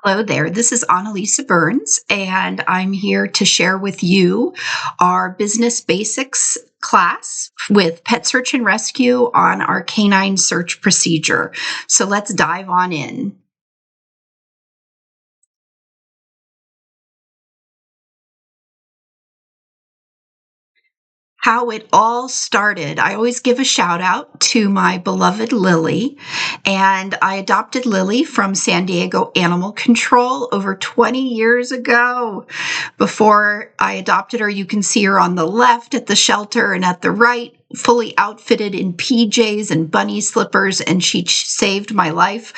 Hello there. This is Annalisa Berns, and I'm here to share with you our business basics class with pet search and rescue on our canine search procedure. So let's dive on in. How it all started. I always give a shout out to my beloved Lily, and I adopted Lily from San Diego Animal Control over 20 years ago. Before I adopted her, you can see her on the left at the shelter and at the right, fully outfitted in PJs and bunny slippers, and she saved my life.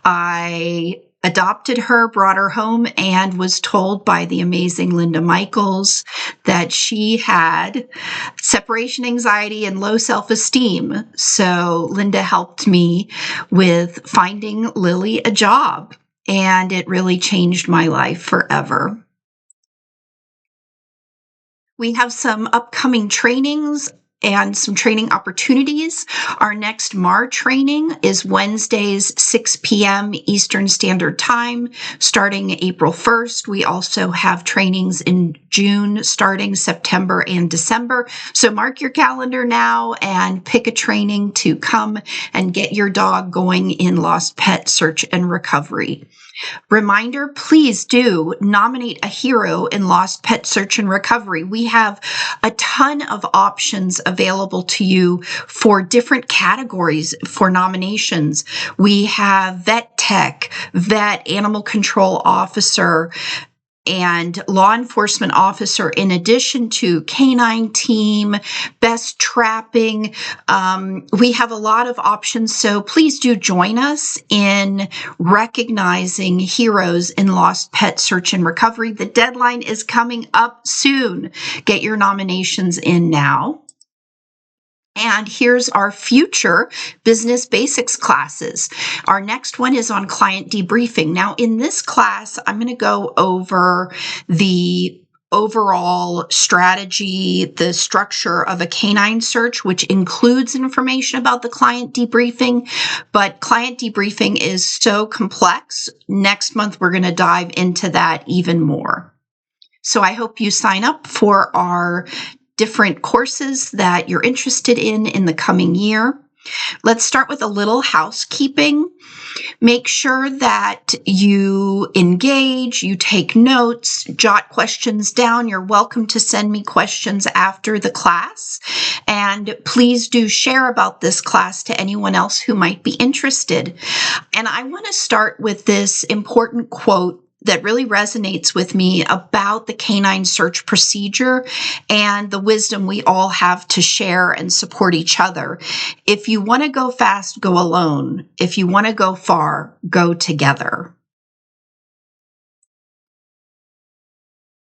I adopted her, brought her home, and was told by the amazing Linda Michaels that she had separation anxiety and low self-esteem. So Linda helped me with finding Lily a job, and it really changed my life forever. We have some upcoming trainings and some training opportunities. Our next MAR training is Wednesdays, 6 p.m. Eastern Standard Time, starting April 1st. We also have trainings in June, starting September and December. So mark your calendar now and pick a training to come and get your dog going in lost pet search and recovery. Reminder, please do nominate a hero in Lost Pet Search and Recovery. We have a ton of options available to you for different categories for nominations. We have vet tech, vet, animal control officer, and law enforcement officer, in addition to canine team, best trapping. We have a lot of options, so please do join us in recognizing heroes in lost pet search and recovery. The deadline is coming up soon. Get your nominations in now. And here's our future business basics classes. Our next one is on client debriefing. Now, in this class, I'm going to go over the overall strategy, the structure of a canine search, which includes information about the client debriefing. But client debriefing is so complex. Next month, we're going to dive into that even more. So I hope you sign up for our different courses that you're interested in the coming year. Let's start with a little housekeeping. Make sure that you engage, you take notes, jot questions down. You're welcome to send me questions after the class. And please do share about this class to anyone else who might be interested. And I want to start with this important quote that really resonates with me about the canine search procedure and the wisdom we all have to share and support each other. If you want to go fast, go alone. If you want to go far, go together.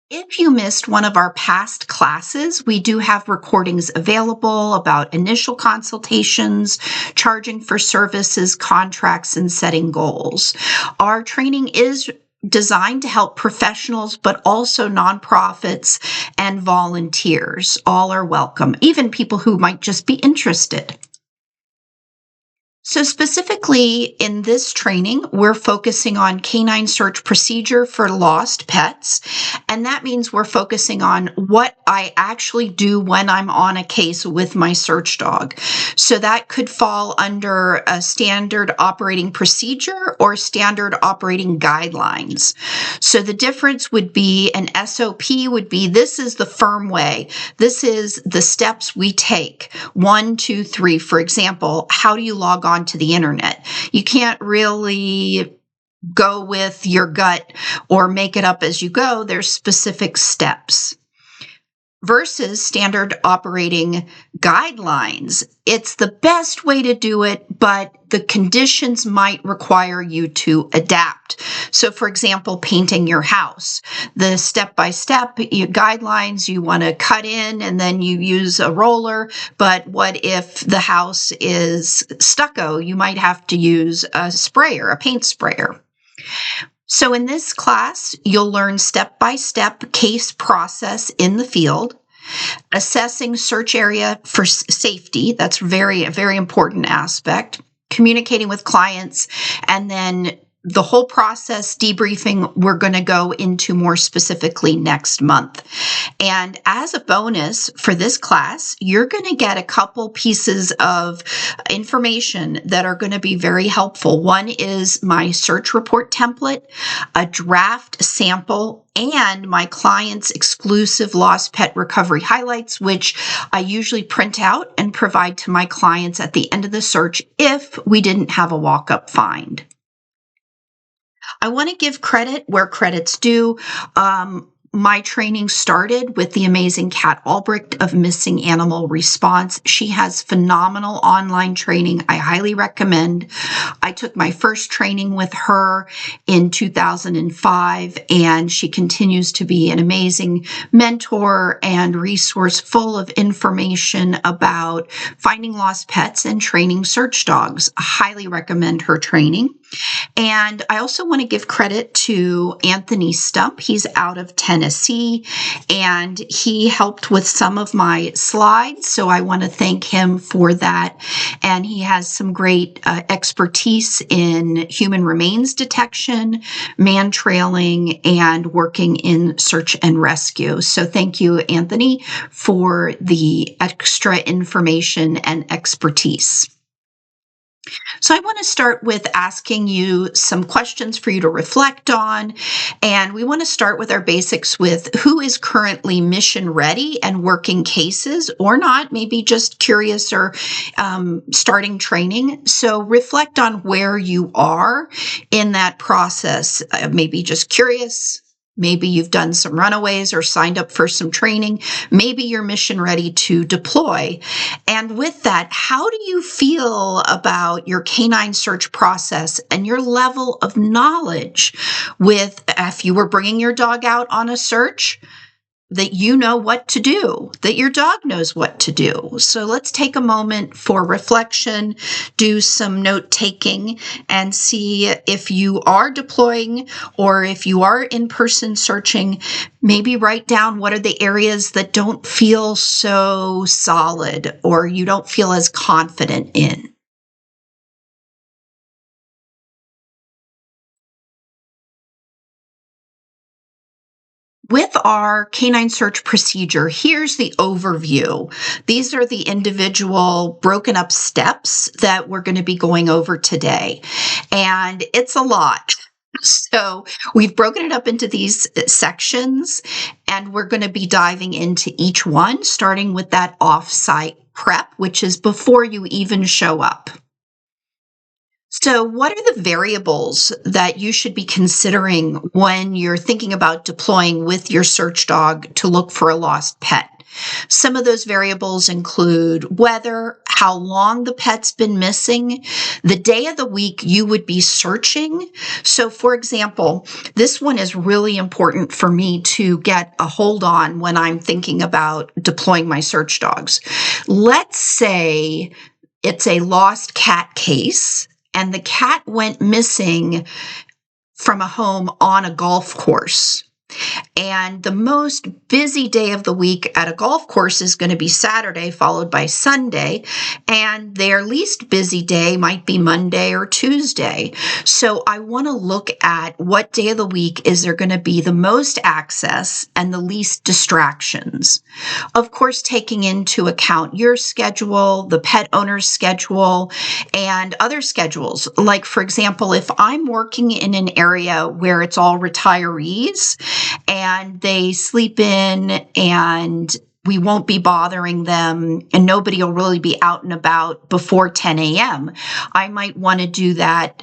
If you missed one of our past classes, we do have recordings available about initial consultations, charging for services, contracts, and setting goals. Our training is designed to help professionals, but also nonprofits and volunteers. All are welcome, even people who might just be interested. So specifically in this training, we're focusing on canine search procedure for lost pets. And that means we're focusing on what I actually do when I'm on a case with my search dog. So that could fall under a standard operating procedure or standard operating guidelines. So the difference would be an SOP would be, this is the firm way. This is the steps we take. 1, 2, 3. For example, how do you log on to the internet? You can't really go with your gut or make it up as you go. There's specific steps. Versus standard operating guidelines. It's the best way to do it, but the conditions might require you to adapt. So for example, painting your house, the step-by-step guidelines, you want to cut in and then you use a roller. But what if the house is stucco? You might have to use a sprayer, a paint sprayer. So in this class, you'll learn step-by-step case process in the field, assessing search area for safety. That's a very important aspect. Communicating with clients, and then the whole process debriefing, we're going to go into more specifically next month. And as a bonus for this class, you're going to get a couple pieces of information that are going to be very helpful. One is my search report template, a draft sample, and my client's exclusive lost pet recovery highlights, which I usually print out and provide to my clients at the end of the search if we didn't have a walk-up find. I want to give credit where credit's due. My training started with the amazing Kat Albrecht of Missing Animal Response. She has phenomenal online training. I highly recommend. I took my first training with her in 2005, and she continues to be an amazing mentor and resource full of information about finding lost pets and training search dogs. I highly recommend her training. And I also want to give credit to Anthony Stump. He's out of Tennessee, and he helped with some of my slides. So I want to thank him for that. And he has some great expertise in human remains detection, man trailing, and working in search and rescue. So thank you, Anthony, for the extra information and expertise. So I want to start with asking you some questions for you to reflect on. And we want to start with our basics with who is currently mission ready and working cases or not, maybe just curious or starting training. So reflect on where you are in that process, maybe just curious. Maybe you've done some runaways or signed up for some training. Maybe you're mission ready to deploy. And with that, how do you feel about your canine search process and your level of knowledge with if you were bringing your dog out on a search? That you know what to do, that your dog knows what to do. So let's take a moment for reflection, do some note taking, and see if you are deploying or if you are in person searching, maybe write down what are the areas that don't feel so solid or you don't feel as confident in. With our canine search procedure, here's the overview. These are the individual broken up steps that we're going to be going over today. And it's a lot. So we've broken it up into these sections, and we're going to be diving into each one, starting with that off-site prep, which is before you even show up. So what are the variables that you should be considering when you're thinking about deploying with your search dog to look for a lost pet? Some of those variables include weather, how long the pet's been missing, the day of the week you would be searching. So for example, this one is really important for me to get a hold on when I'm thinking about deploying my search dogs. Let's say it's a lost cat case, and the cat went missing from a home on a golf course. And the most busy day of the week at a golf course is going to be Saturday, followed by Sunday. And their least busy day might be Monday or Tuesday. So I want to look at what day of the week is there going to be the most access and the least distractions. Of course, taking into account your schedule, the pet owner's schedule, and other schedules. Like, for example, if I'm working in an area where it's all retirees, and they sleep in and we won't be bothering them and nobody will really be out and about before 10 a.m. I might want to do that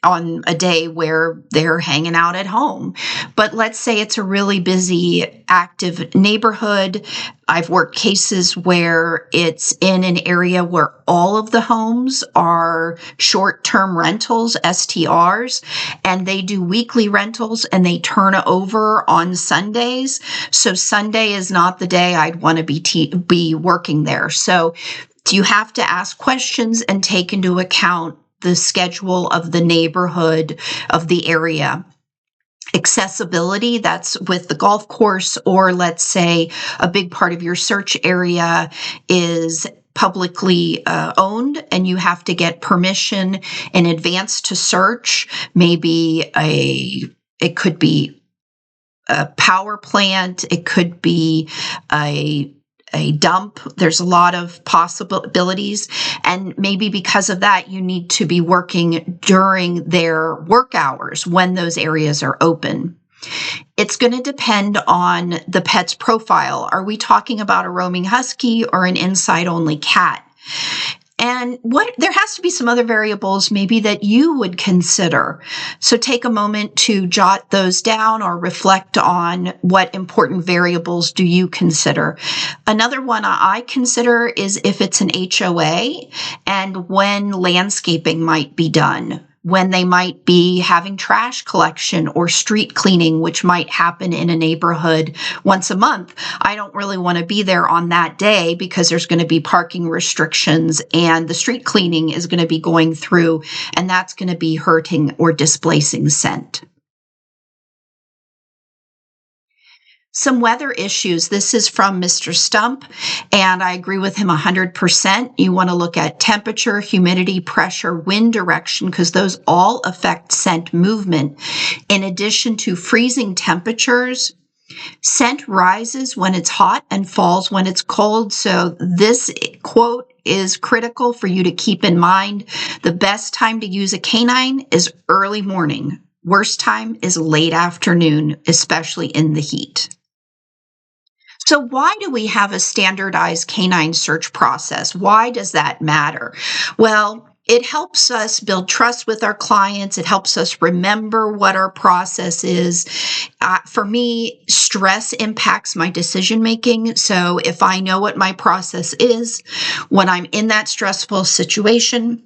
on a day where they're hanging out at home. But let's say it's a really busy, active neighborhood. I've worked cases where it's in an area where all of the homes are short-term rentals, STRs, and they do weekly rentals and they turn over on Sundays. So Sunday is not the day I'd want to be working there. So you have to ask questions and take into account the schedule of the neighborhood of the area. Accessibility, that's with the golf course, or let's say a big part of your search area is publicly owned, and you have to get permission in advance to search. Maybe it could be a power plant. It could be a dump. There's a lot of possibilities. And maybe because of that, you need to be working during their work hours when those areas are open. It's going to depend on the pet's profile. Are we talking about a roaming husky or an inside-only cat? And there has to be some other variables maybe that you would consider. So take a moment to jot those down or reflect on what important variables do you consider. Another one I consider is if it's an HOA and when landscaping might be done, when they might be having trash collection or street cleaning, which might happen in a neighborhood once a month. I don't really want to be there on that day because there's going to be parking restrictions and the street cleaning is going to be going through, and that's going to be hurting or displacing scent. Some weather issues. This is from Mr. Stump, and I agree with him 100%. You want to look at temperature, humidity, pressure, wind direction, because those all affect scent movement. In addition to freezing temperatures, scent rises when it's hot and falls when it's cold. So this quote is critical for you to keep in mind. The best time to use a canine is early morning. Worst time is late afternoon, especially in the heat. So why do we have a standardized canine search process? Why does that matter? Well, it helps us build trust with our clients. It helps us remember what our process is. For me, stress impacts my decision making. So if I know what my process is, when I'm in that stressful situation,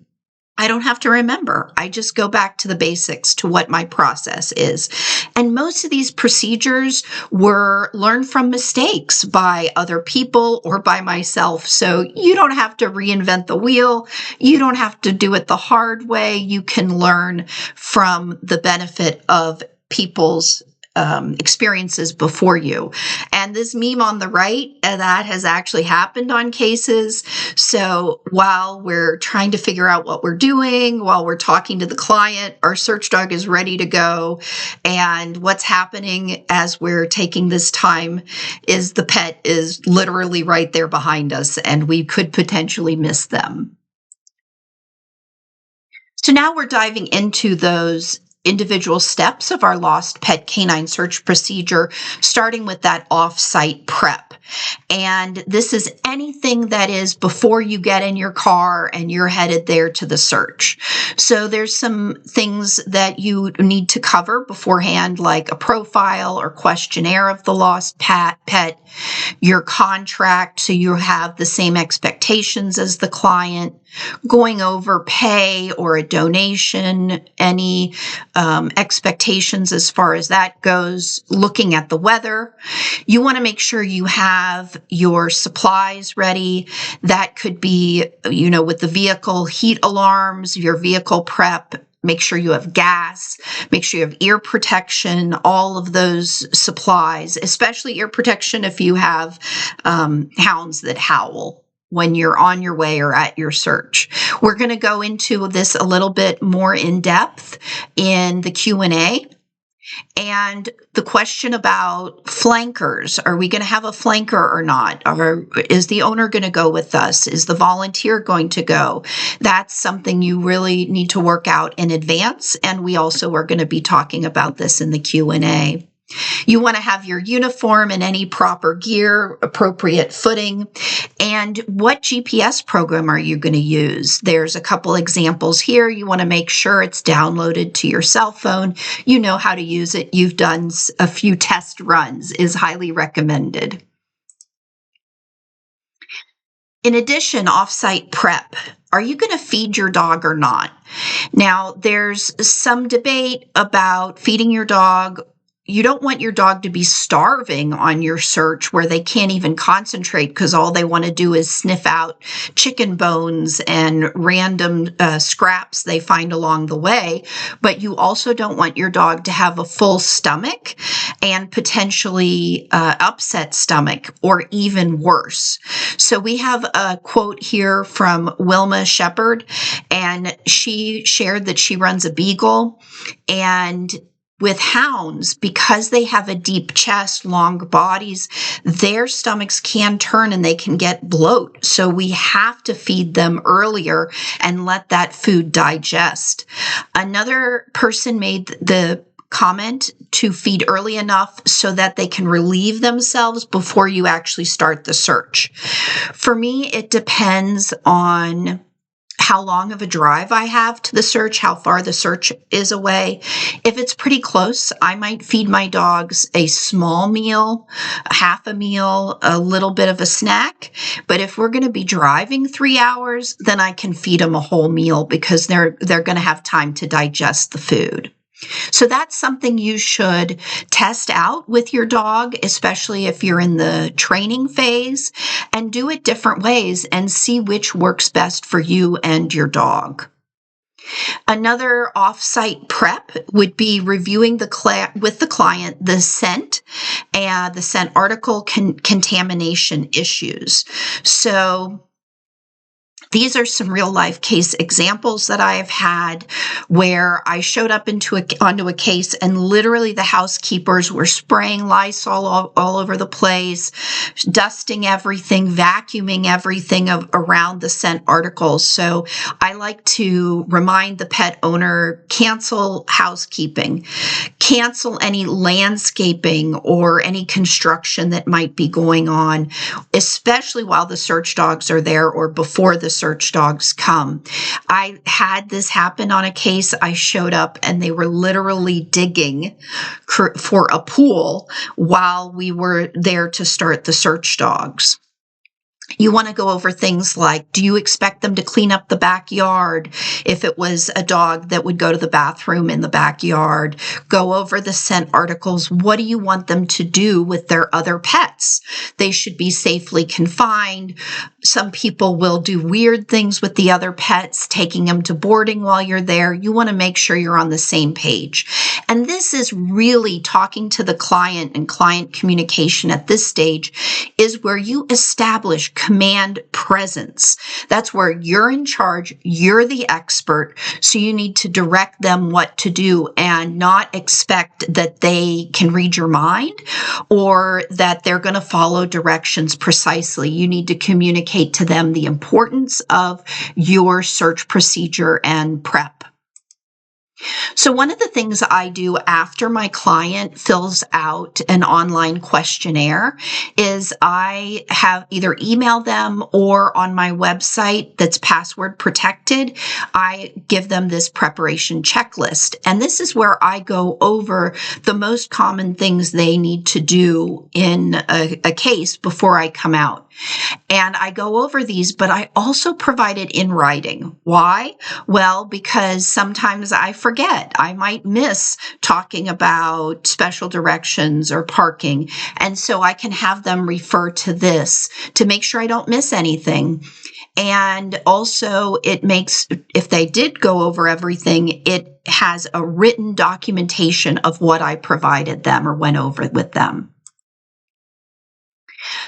I don't have to remember. I just go back to the basics, to what my process is. And most of these procedures were learned from mistakes by other people or by myself. So you don't have to reinvent the wheel. You don't have to do it the hard way. You can learn from the benefit of people's experiences before you. And this meme on the right, that has actually happened on cases. So while we're trying to figure out what we're doing, while we're talking to the client, our search dog is ready to go. And what's happening as we're taking this time is the pet is literally right there behind us, and we could potentially miss them. So now we're diving into those individual steps of our lost pet canine search procedure, starting with that off-site prep. And this is anything that is before you get in your car and you're headed there to the search. So there's some things that you need to cover beforehand, like a profile or questionnaire of the lost pet, your contract, so you have the same expectations as the client, going over pay or a donation, any expectations as far as that goes, looking at the weather. You want to make sure you have your supplies ready. That could be, with the vehicle, heat alarms, your vehicle prep. Make sure you have gas, make sure you have ear protection, all of those supplies, especially ear protection if you have hounds that howl when you're on your way or at your search. We're going to go into this a little bit more in depth in the Q&A. And the question about flankers, are we going to have a flanker or not? Or is the owner going to go with us? Is the volunteer going to go? That's something you really need to work out in advance. And we also are going to be talking about this in the Q&A. You want to have your uniform and any proper gear, appropriate footing, and what GPS program are you going to use? There's a couple examples here. You want to make sure it's downloaded to your cell phone. You know how to use it. You've done a few test runs, is highly recommended. In addition, off-site prep. Are you going to feed your dog or not? Now, there's some debate about feeding your dog you don't want your dog to be starving on your search where they can't even concentrate because all they want to do is sniff out chicken bones and random scraps they find along the way. But you also don't want your dog to have a full stomach and potentially upset stomach or even worse. So we have a quote here from Wilma Shepherd, and she shared that she runs a beagle, and with hounds, because they have a deep chest, long bodies, their stomachs can turn and they can get bloat. So we have to feed them earlier and let that food digest. Another person made the comment to feed early enough so that they can relieve themselves before you actually start the search. For me, it depends on how long of a drive I have to the search, how far the search is away. If it's pretty close, I might feed my dogs a small meal, half a meal, a little bit of a snack. But if we're going to be driving 3 hours, then I can feed them a whole meal because they're going to have time to digest the food. So that's something you should test out with your dog, especially if you're in the training phase, and do it different ways and see which works best for you and your dog. Another off-site prep would be reviewing with the client the scent and the scent article contamination issues. So these are some real life case examples that I have had where I showed up onto a case and literally the housekeepers were spraying Lysol all over the place, dusting everything, vacuuming everything around the scent articles. So I like to remind the pet owner, cancel housekeeping, cancel any landscaping or any construction that might be going on, especially while the search dogs are there or before the search dogs come. I had this happen on a case. I showed up and they were literally digging for a pool while we were there to start the search dogs. You want to go over things like, do you expect them to clean up the backyard? If it was a dog that would go to the bathroom in the backyard, go over the scent articles. What do you want them to do with their other pets? They should be safely confined. Some people will do weird things with the other pets, taking them to boarding while you're there. You want to make sure you're on the same page. And this is really talking to the client, and client communication at this stage is where you establish command presence. That's where you're in charge, you're the expert, so you need to direct them what to do and not expect that they can read your mind or that they're going to follow directions precisely. You need to communicate to them the importance of your search procedure and prep. So one of the things I do after my client fills out an online questionnaire is I have either emailed them or on my website that's password protected, I give them this preparation checklist. And this is where I go over the most common things they need to do in a case before I come out. And I go over these, but I also provide it in writing. Why? Well, because sometimes I forget. I might miss talking about special directions or parking. And so I can have them refer to this to make sure I don't miss anything. And also it makes, if they did go over everything, it has a written documentation of what I provided them or went over with them.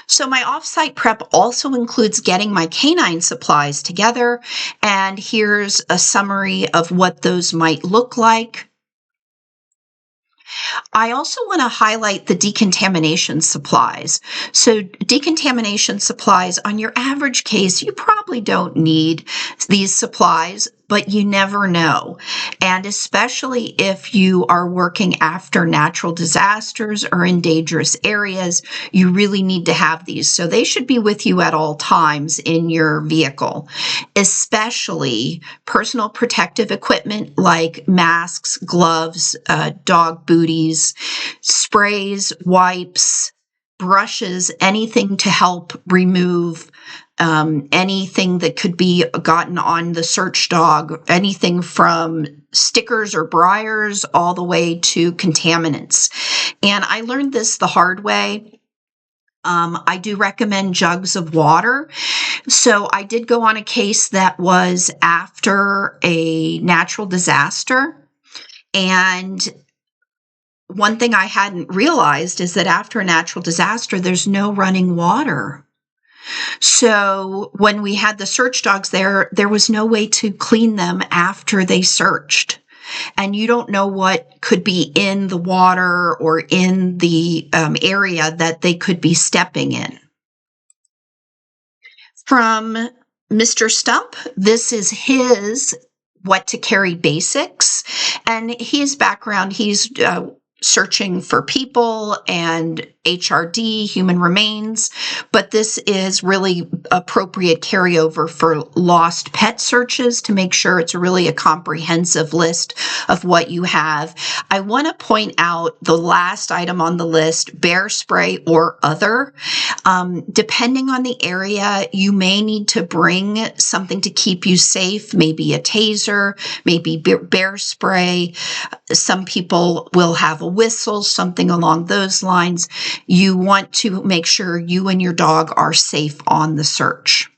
So my offsite prep also includes getting my canine supplies together, and here's a summary of what those might look like. I also want to highlight the decontamination supplies. So decontamination supplies, on your average case, you probably don't need these supplies, but you never know. And especially if you are working after natural disasters or in dangerous areas, you really need to have these. So they should be with you at all times in your vehicle, especially personal protective equipment like masks, gloves, dog booties, sprays, wipes, brushes, anything to help remove anything that could be gotten on the search dog, anything from stickers or briars all the way to contaminants. And I learned this the hard way. I do recommend jugs of water. So I did go on a case that was after a natural disaster. And one thing I hadn't realized is that after a natural disaster, there's no running water. So when we had the search dogs there was no way to clean them after they searched. And you don't know what could be in the water or in the area that they could be stepping in. From Mr. Stump, this is his what to carry basics. And his background, he's searching for people and HRD, human remains, but this is really appropriate carryover for lost pet searches to make sure it's really a comprehensive list of what you have. I want to point out the last item on the list, bear spray or other. Depending on the area, you may need to bring something to keep you safe, maybe a taser, maybe bear spray. Some people will have a whistle, something along those lines. You want to make sure you and your dog are safe on the search.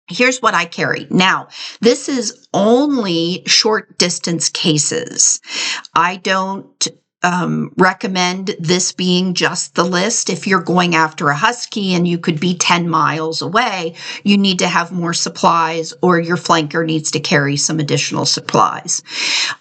Here's what I carry. Now, this is only short distance cases. I don't recommend this being just the list. If you're going after a husky and you could be 10 miles away, you need to have more supplies, or your flanker needs to carry some additional supplies.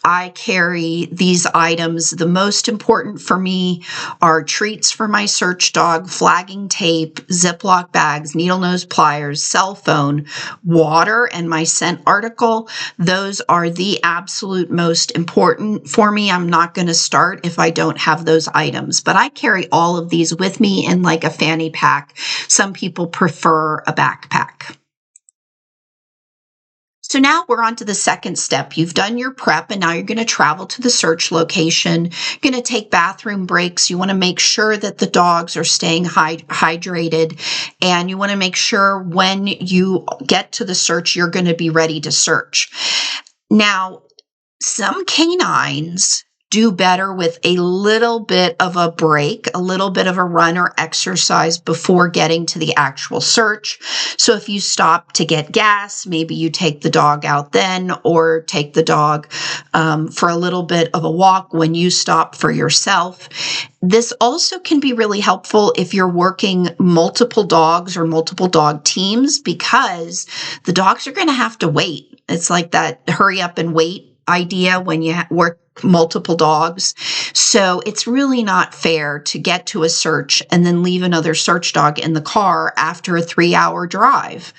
I carry these items. The most important for me are treats for my search dog, flagging tape, Ziploc bags, needle nose pliers, cell phone, water, and my scent article. Those are the absolute most important for me. I'm not going to start if I don't have those items, but I carry all of these with me in like a fanny pack. Some people prefer a backpack. So now we're on to the second step. You've done your prep and now you're going to travel to the search location. You're going to take bathroom breaks. You want to make sure that the dogs are staying hydrated, and you want to make sure when you get to the search, you're going to be ready to search. Now, some canines do better with a little bit of a break, a little bit of a run or exercise before getting to the actual search. So if you stop to get gas, maybe you take the dog out then, or take the dog for a little bit of a walk when you stop for yourself. This also can be really helpful if you're working multiple dogs or multiple dog teams, because the dogs are going to have to wait. It's like that hurry up and wait idea when you work multiple dogs. So it's really not fair to get to a search and then leave another search dog in the car after a 3-hour drive.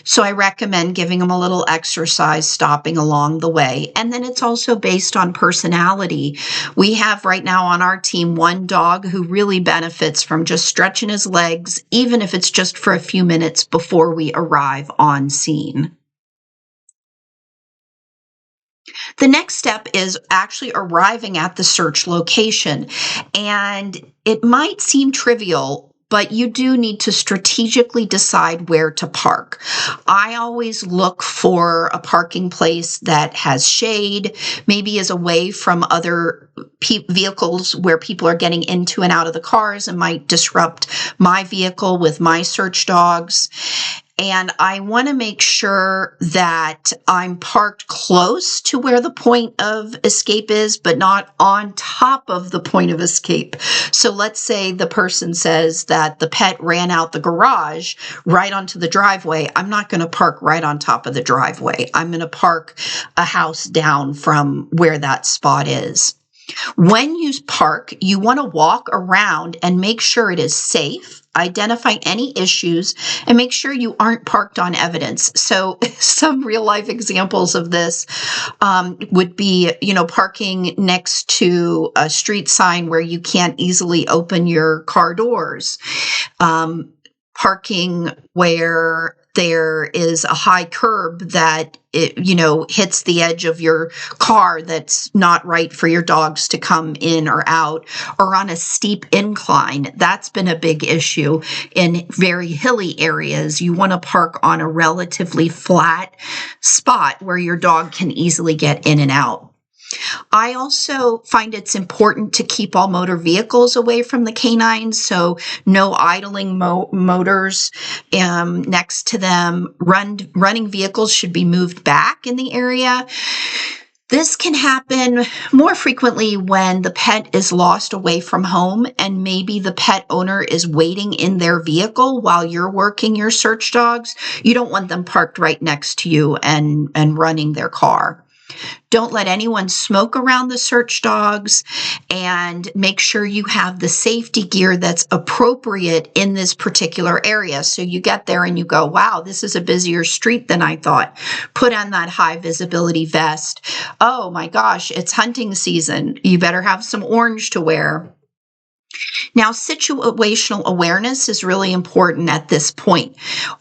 So I recommend giving them a little exercise, stopping along the way. And then it's also based on personality. We have right now on our team one dog who really benefits from just stretching his legs, even if it's just for a few minutes before we arrive on scene. The next step is actually arriving at the search location. And it might seem trivial, but you do need to strategically decide where to park. I always look for a parking place that has shade, maybe is away from other vehicles where people are getting into and out of the cars and might disrupt my vehicle with my search dogs. And I want to make sure that I'm parked close to where the point of escape is, but not on top of the point of escape. So let's say the person says that the pet ran out the garage right onto the driveway. I'm not going to park right on top of the driveway. I'm going to park a house down from where that spot is. When you park, you want to walk around and make sure it is safe, identify any issues, and make sure you aren't parked on evidence. So some real life examples of this would be, parking next to a street sign where you can't easily open your car doors, parking where there is a high curb that hits the edge of your car that's not right for your dogs to come in or out, or on a steep incline. That's been a big issue in very hilly areas. You want to park on a relatively flat spot where your dog can easily get in and out. I also find it's important to keep all motor vehicles away from the canines, so no idling motors next to them. Running vehicles should be moved back in the area. This can happen more frequently when the pet is lost away from home and maybe the pet owner is waiting in their vehicle while you're working your search dogs. You don't want them parked right next to you and running their car. Don't let anyone smoke around the search dogs, and make sure you have the safety gear that's appropriate in this particular area. So you get there and you go, wow, this is a busier street than I thought. Put on that high visibility vest. Oh my gosh, it's hunting season. You better have some orange to wear. Now, situational awareness is really important at this point.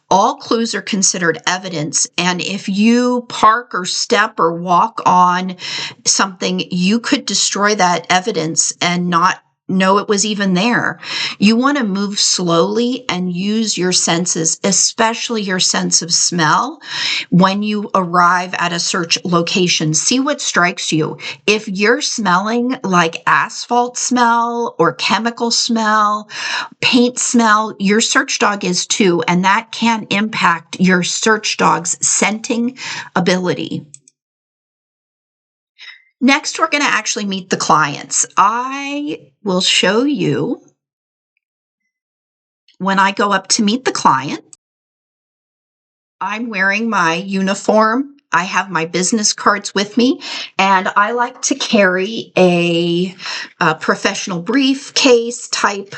All clues are considered evidence, and if you park or step or walk on something, you could destroy that evidence and not know it was even there. You want to move slowly and use your senses, especially your sense of smell, when you arrive at a search location. See what strikes you. If you're smelling like asphalt smell or chemical smell, paint smell, your search dog is too, and that can impact your search dog's scenting ability. Next, we're going to actually meet the clients. I will show you when I go up to meet the client. I'm wearing my uniform. I have my business cards with me, and I like to carry a professional briefcase type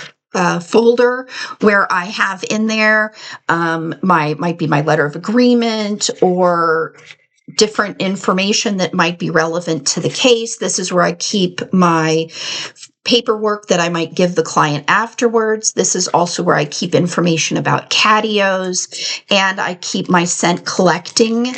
folder where I have in there might be my letter of agreement or different information that might be relevant to the case. This is where I keep my paperwork that I might give the client afterwards. This is also where I keep information about catios, and I keep my scent collecting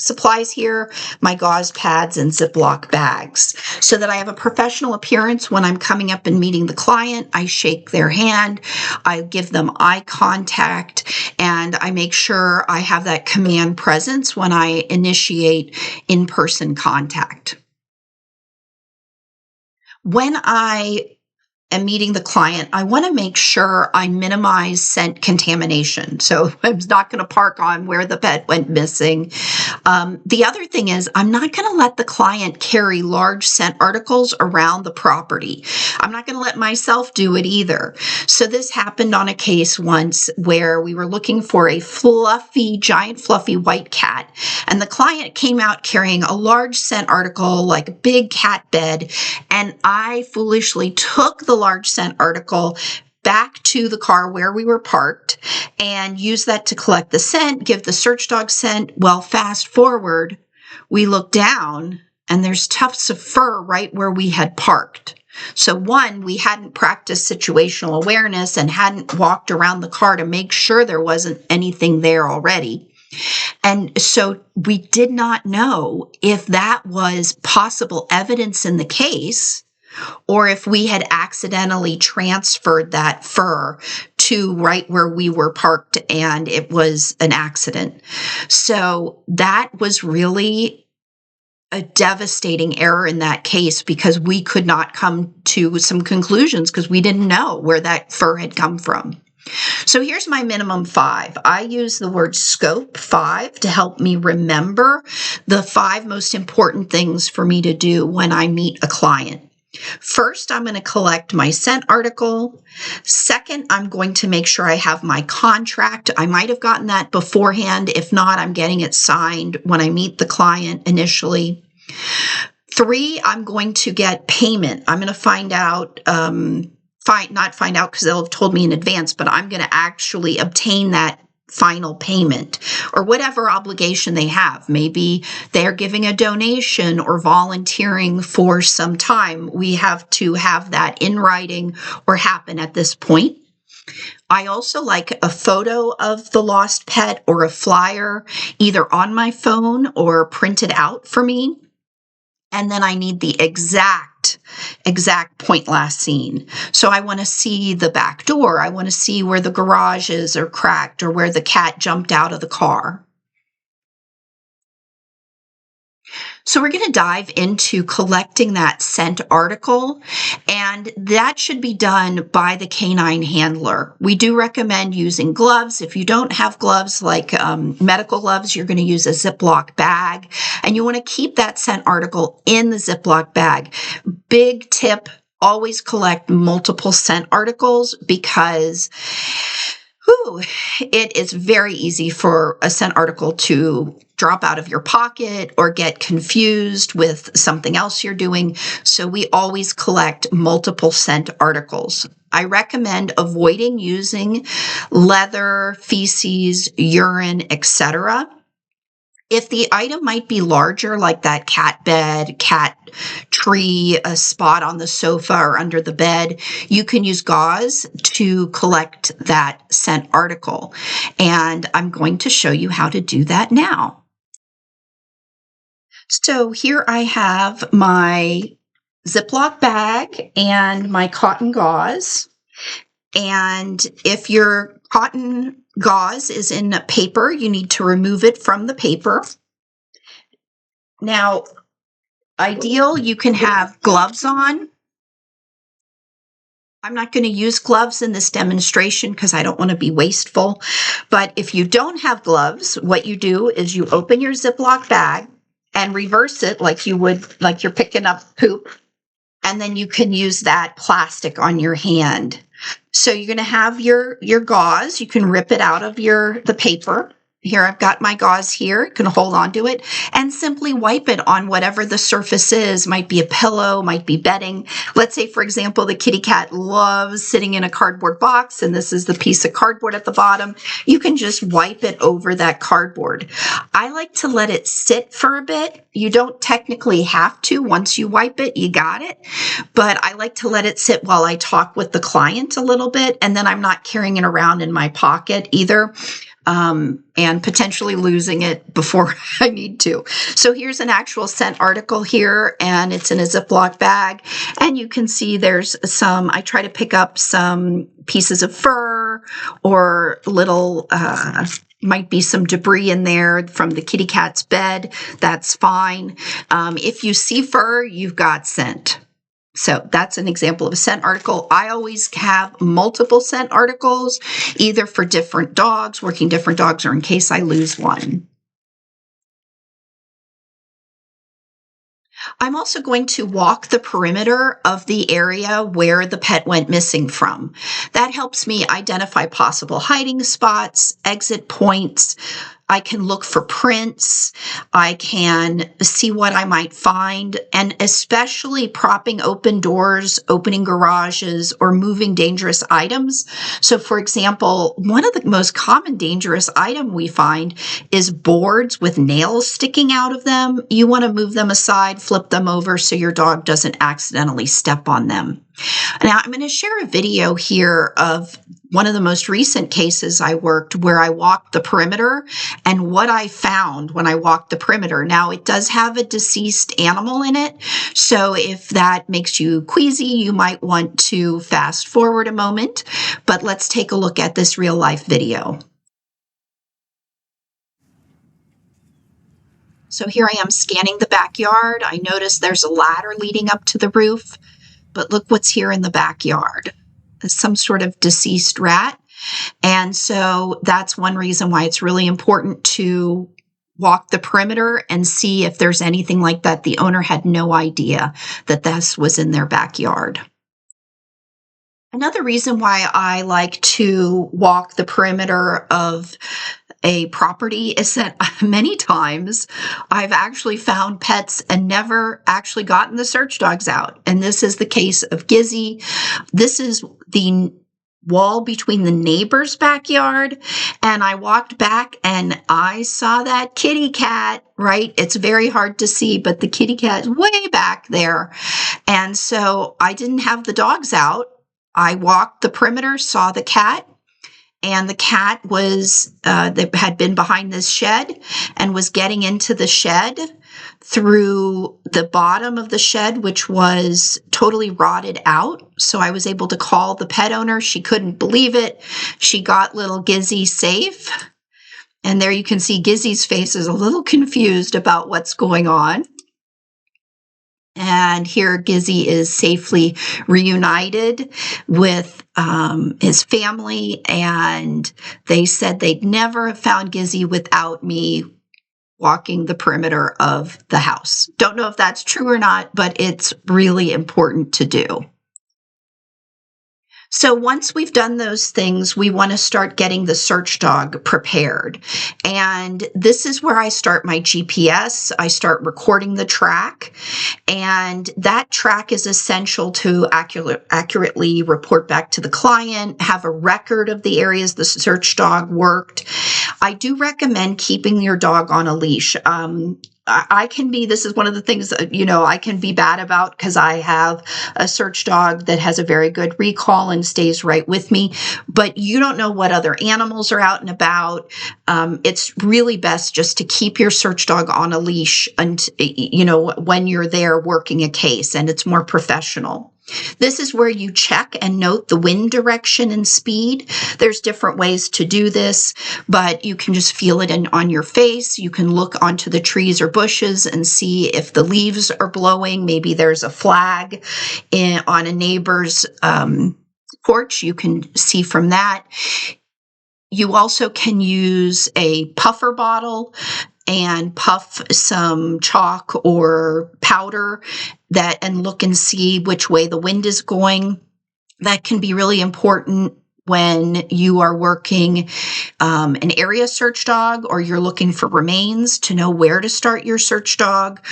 supplies here, my gauze pads and Ziploc bags, so that I have a professional appearance when I'm coming up and meeting the client. I shake their hand, I give them eye contact, and I make sure I have that command presence when I initiate in-person contact. When I am meeting the client, I want to make sure I minimize scent contamination. So I'm not going to park on where the pet went missing. The other thing is I'm not going to let the client carry large scent articles around the property. I'm not going to let myself do it either. So this happened on a case once where we were looking for a giant fluffy white cat. And the client came out carrying a large scent article like a big cat bed. And I foolishly took the large scent article back to the car where we were parked and used that to collect the scent, give the search dog scent. Well, fast forward, we look down and there's tufts of fur right where we had parked. So one, we hadn't practiced situational awareness and hadn't walked around the car to make sure there wasn't anything there already. And so we did not know if that was possible evidence in the case, or if we had accidentally transferred that fur to right where we were parked and it was an accident. So that was really a devastating error in that case because we could not come to some conclusions because we didn't know where that fur had come from. So here's my minimum 5. I use the word scope 5 to help me remember the 5 most important things for me to do when I meet a client. First, I'm going to collect my scent article. Second, I'm going to make sure I have my contract. I might have gotten that beforehand. If not, I'm getting it signed when I meet the client initially. 3, I'm going to get payment. I'm going to find out, not find out because they'll have told me in advance, but I'm going to actually obtain that final payment or whatever obligation they have. Maybe they're giving a donation or volunteering for some time. We have to have that in writing or happen at this point. I also like a photo of the lost pet or a flyer, either on my phone or printed out for me. And then I need the exact point last seen. So I want to see the back door. I want to see where the garages are cracked or where the cat jumped out of the car. So we're going to dive into collecting that scent article, and that should be done by the canine handler. We do recommend using gloves. If you don't have gloves like medical gloves, you're going to use a Ziploc bag, and you want to keep that scent article in the Ziploc bag. Big tip, always collect multiple scent articles because it is very easy for a scent article to drop out of your pocket or get confused with something else you're doing. So we always collect multiple scent articles. I recommend avoiding using leather, feces, urine, etc. If the item might be larger, like that cat bed, cat tree, a spot on the sofa or under the bed, you can use gauze to collect that scent article. And I'm going to show you how to do that now. So here I have my Ziploc bag and my cotton gauze. And if your cotton gauze is in paper, you need to remove it from the paper. Now, ideal, you can have gloves on. I'm not going to use gloves in this demonstration because I don't want to be wasteful. But if you don't have gloves, what you do is you open your Ziploc bag and reverse it like you would, like you're picking up poop. And then you can use that plastic on your hand. So you're going to have your gauze. You can rip it out of the paper. Here, I've got my gauze here. You can hold on to it and simply wipe it on whatever the surface is. Might be a pillow, might be bedding. Let's say, for example, the kitty cat loves sitting in a cardboard box, and this is the piece of cardboard at the bottom. You can just wipe it over that cardboard. I like to let it sit for a bit. You don't technically have to. Once you wipe it, you got it. But I like to let it sit while I talk with the client a little bit, and then I'm not carrying it around in my pocket either. And potentially losing it before I need to. So here's an actual scent article here, and it's in a Ziploc bag. And you can see there's I try to pick up some pieces of fur or little, might be some debris in there from the kitty cat's bed. That's fine. If you see fur, you've got scent. So that's an example of a scent article. I always have multiple scent articles, either for different dogs, working different dogs, or in case I lose one. I'm also going to walk the perimeter of the area where the pet went missing from. That helps me identify possible hiding spots, exit points. I can look for prints. I can see what I might find, and especially propping open doors, opening garages, or moving dangerous items. So, for example, one of the most common dangerous item we find is boards with nails sticking out of them. You want to move them aside, flip them over so your dog doesn't accidentally step on them. Now, I'm going to share a video here of one of the most recent cases I worked where I walked the perimeter and what I found when I walked the perimeter. Now, it does have a deceased animal in it, so if that makes you queasy, you might want to fast forward a moment, but let's take a look at this real life video. So here I am scanning the backyard. I notice there's a ladder leading up to the roof, but look what's here in the backyard. Some sort of deceased rat. And so that's one reason why it's really important to walk the perimeter and see if there's anything like that. The owner had no idea that this was in their backyard. Another reason why I like to walk the perimeter of a property is that many times I've actually found pets and never actually gotten the search dogs out. And this is the case of Gizzy. This is the wall between the neighbor's backyard. And I walked back and I saw that kitty cat, right? It's very hard to see, but the kitty cat's way back there. And so I didn't have the dogs out. I walked the perimeter, saw the cat, and the cat was that had been behind this shed and was getting into the shed through the bottom of the shed, which was totally rotted out. So I was able to call the pet owner. She couldn't believe it. She got little Gizzy safe. And there you can see Gizzy's face is a little confused about what's going on. And here Gizzy is safely reunited with his family. And they said they'd never have found Gizzy without me walking the perimeter of the house. Don't know if that's true or not, but it's really important to do. So once we've done those things, we want to start getting the search dog prepared. And this is where I start my GPS. I start recording the track. And that track is essential to accurately report back to the client, have a record of the areas the search dog worked. I do recommend keeping your dog on a leash. This is one of the things, I can be bad about because I have a search dog that has a very good recall and stays right with me, but you don't know what other animals are out and about. It's really best just to keep your search dog on a leash and, when you're there working a case, and it's more professional. This is where you check and note the wind direction and speed. There's different ways to do this, but you can just feel it on your face. You can look onto the trees or bushes and see if the leaves are blowing. Maybe there's a flag on a neighbor's porch. You can see from that. You also can use a puffer bottle and puff some chalk or powder and look and see which way the wind is going. That can be really important when you are working an area search dog, or you're looking for remains to know where to start your search dog.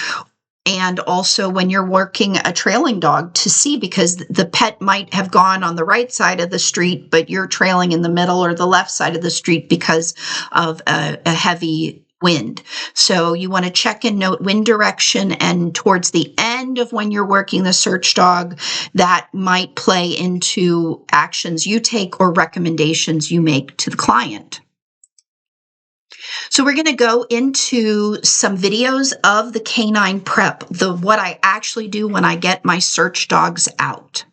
And also when you're working a trailing dog to see, because the pet might have gone on the right side of the street, but you're trailing in the middle or the left side of the street because of a heavy wind. So you want to check and note wind direction, and towards the end of when you're working the search dog, that might play into actions you take or recommendations you make to the client. So we're going to go into some videos of the canine prep, what I actually do when I get my search dogs out.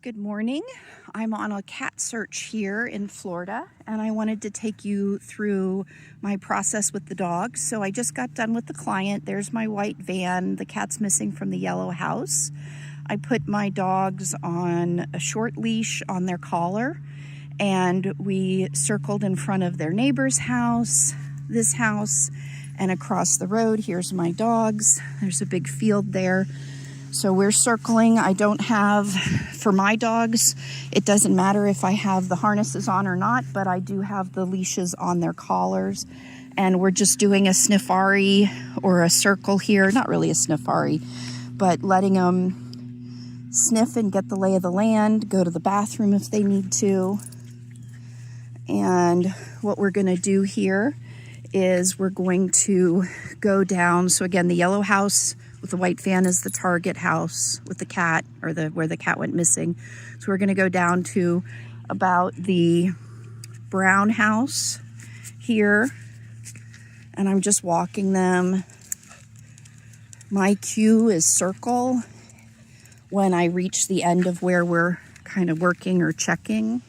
Good morning. I'm on a cat search here in Florida, and I wanted to take you through my process with the dogs. So I just got done with the client. There's my white van. The cat's missing from the yellow house. I put my dogs on a short leash on their collar, and we circled in front of their neighbor's house, this house, and across the road. Here's my dogs. There's a big field there. So we're circling. I don't have, for my dogs, it doesn't matter if I have the harnesses on or not, but I do have the leashes on their collars. And we're just doing a sniffari or a circle here. Not really a sniffari, but letting them sniff and get the lay of the land, go to the bathroom if they need to. And what we're going to do here is we're going to go down. So again, the yellow house with the white van is the target house with the cat, or where the cat went missing. So we're going to go down to about the brown house here, and I'm just walking them. My cue is circle when I reach the end of where we're kind of working or checking.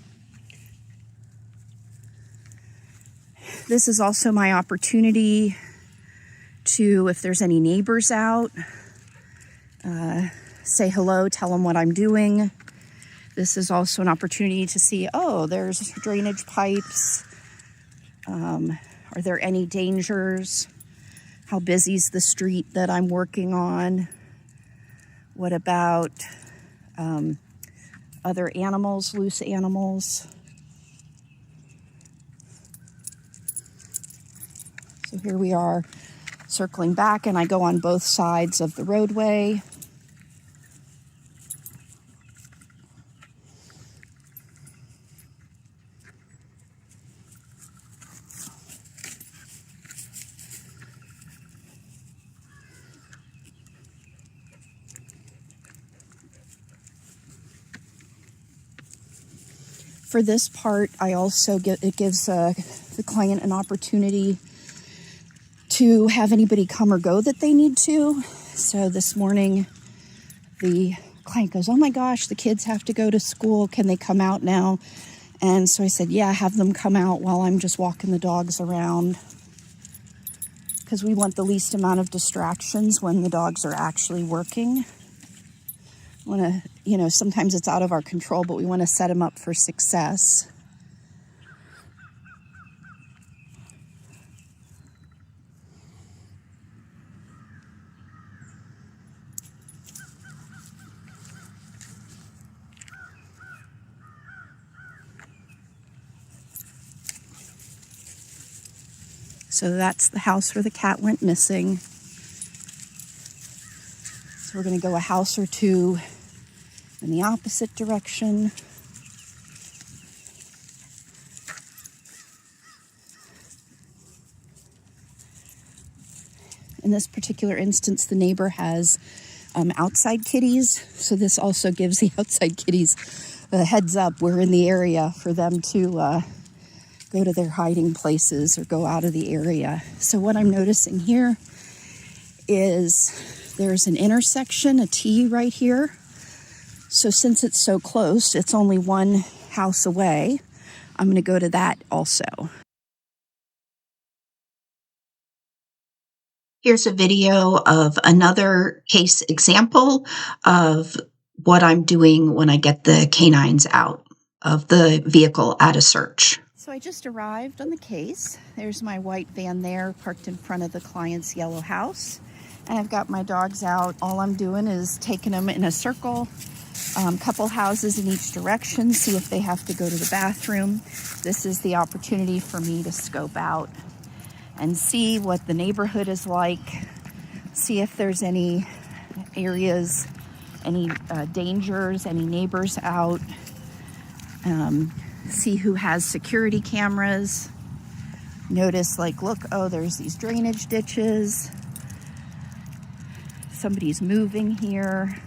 This is also my opportunity to, if there's any neighbors out, say hello, tell them what I'm doing. This is also an opportunity to see, there's drainage pipes. Are there any dangers? How busy's the street that I'm working on? What about other animals, loose animals? So here we are circling back, and I go on both sides of the roadway. For this part, I also it gives the client an opportunity to have anybody come or go that they need to. So this morning, the client goes, "Oh my gosh, the kids have to go to school. Can they come out now?" And so I said, "Yeah, have them come out while I'm just walking the dogs around." Because we want the least amount of distractions when the dogs are actually working. Sometimes it's out of our control, but we want to set them up for success. So that's the house where the cat went missing. So we're going to go a house or two in the opposite direction. In this particular instance, the neighbor has outside kitties. So this also gives the outside kitties a heads up. We're in the area for them to go to their hiding places or go out of the area. So what I'm noticing here is there's an intersection, a T right here. So since it's so close, it's only one house away, I'm going to go to that also. Here's a video of another case example of what I'm doing when I get the canines out of the vehicle at a search. So I just arrived on the case. There's my white van there parked in front of the client's yellow house. And I've got my dogs out. All I'm doing is taking them in a circle, couple houses in each direction, see if they have to go to the bathroom. This is the opportunity for me to scope out and see what the neighborhood is like, see if there's any areas, any dangers, any neighbors out, see who has security cameras. Notice, look, there's these drainage ditches. Somebody's moving here.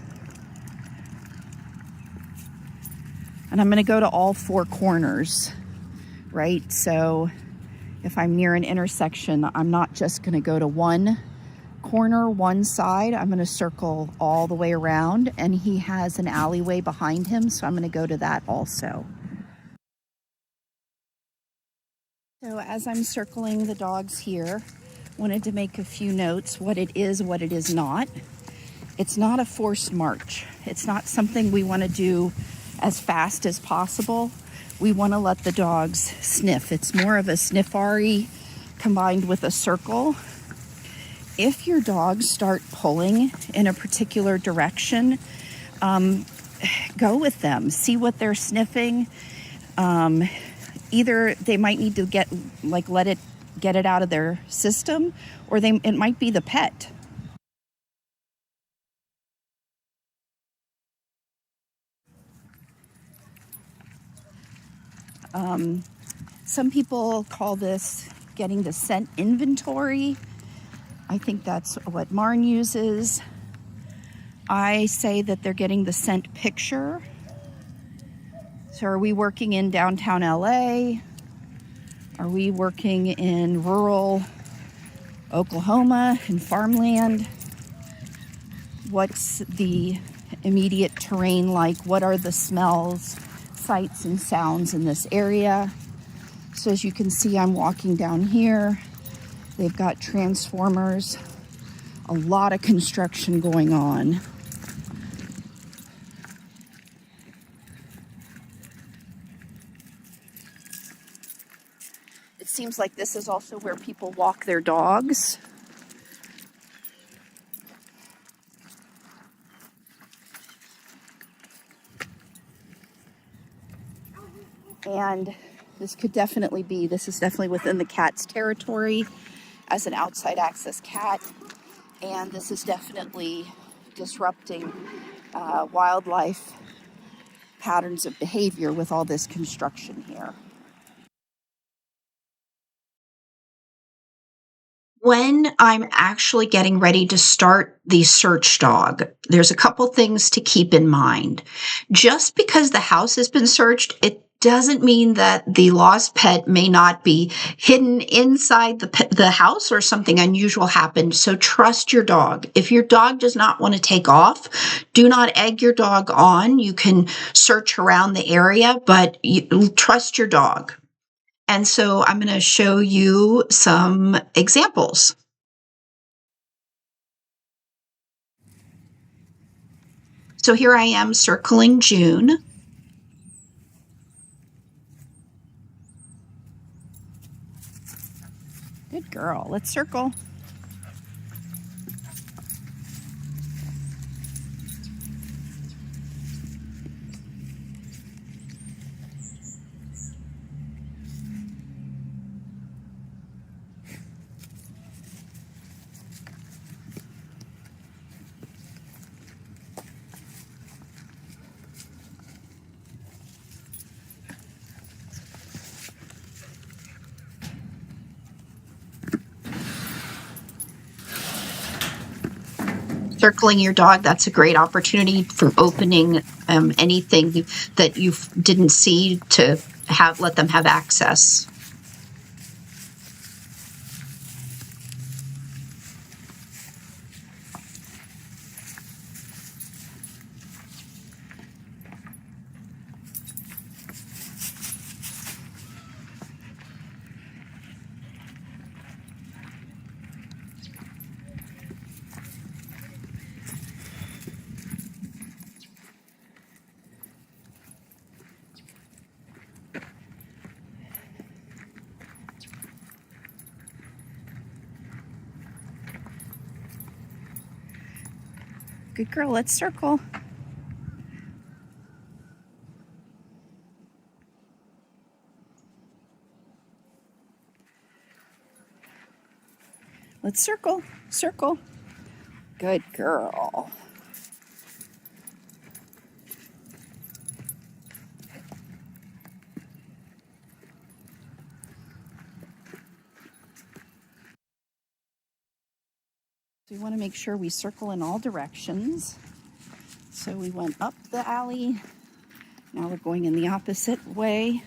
And I'm going to go to all four corners, right? So if I'm near an intersection, I'm not just going to go to one corner, one side. I'm going to circle all the way around, and he has an alleyway behind him, so I'm going to go to that also. So as I'm circling the dogs here, wanted to make a few notes, what it is not. It's not a forced march. It's not something we want to do as fast as possible. We want to let the dogs sniff. It's more of a sniffari combined with a circle. If your dogs start pulling in a particular direction, go with them. See what they're sniffing. Either they might need to get it out of their system, or it might be the pet. Some people call this getting the scent inventory. I think that's what Marn uses. I say that they're getting the scent picture. So are we working in downtown LA? Are we working in rural Oklahoma, in farmland? What's the immediate terrain like? What are the smells, sights, and sounds in this area? So as you can see, I'm walking down here. They've got transformers, a lot of construction going on. It seems like this is also where people walk their dogs. And this is definitely within the cat's territory as an outside access cat. And this is definitely disrupting wildlife patterns of behavior with all this construction here. When I'm actually getting ready to start the search dog, there's a couple things to keep in mind. Just because the house has been searched, it doesn't mean that the lost pet may not be hidden inside the house or something unusual happened. So trust your dog. If your dog does not want to take off, do not egg your dog on. You can search around the area, but trust your dog. And so I'm going to show you some examples. So here I am circling June. Good girl. Let's circle. Circling your dog, that's a great opportunity for opening anything that you didn't see to let them have access. Good girl. Let's circle. Let's circle. Circle. Good girl. We want to make sure we circle in all directions. So we went up the alley. Now we're going in the opposite way.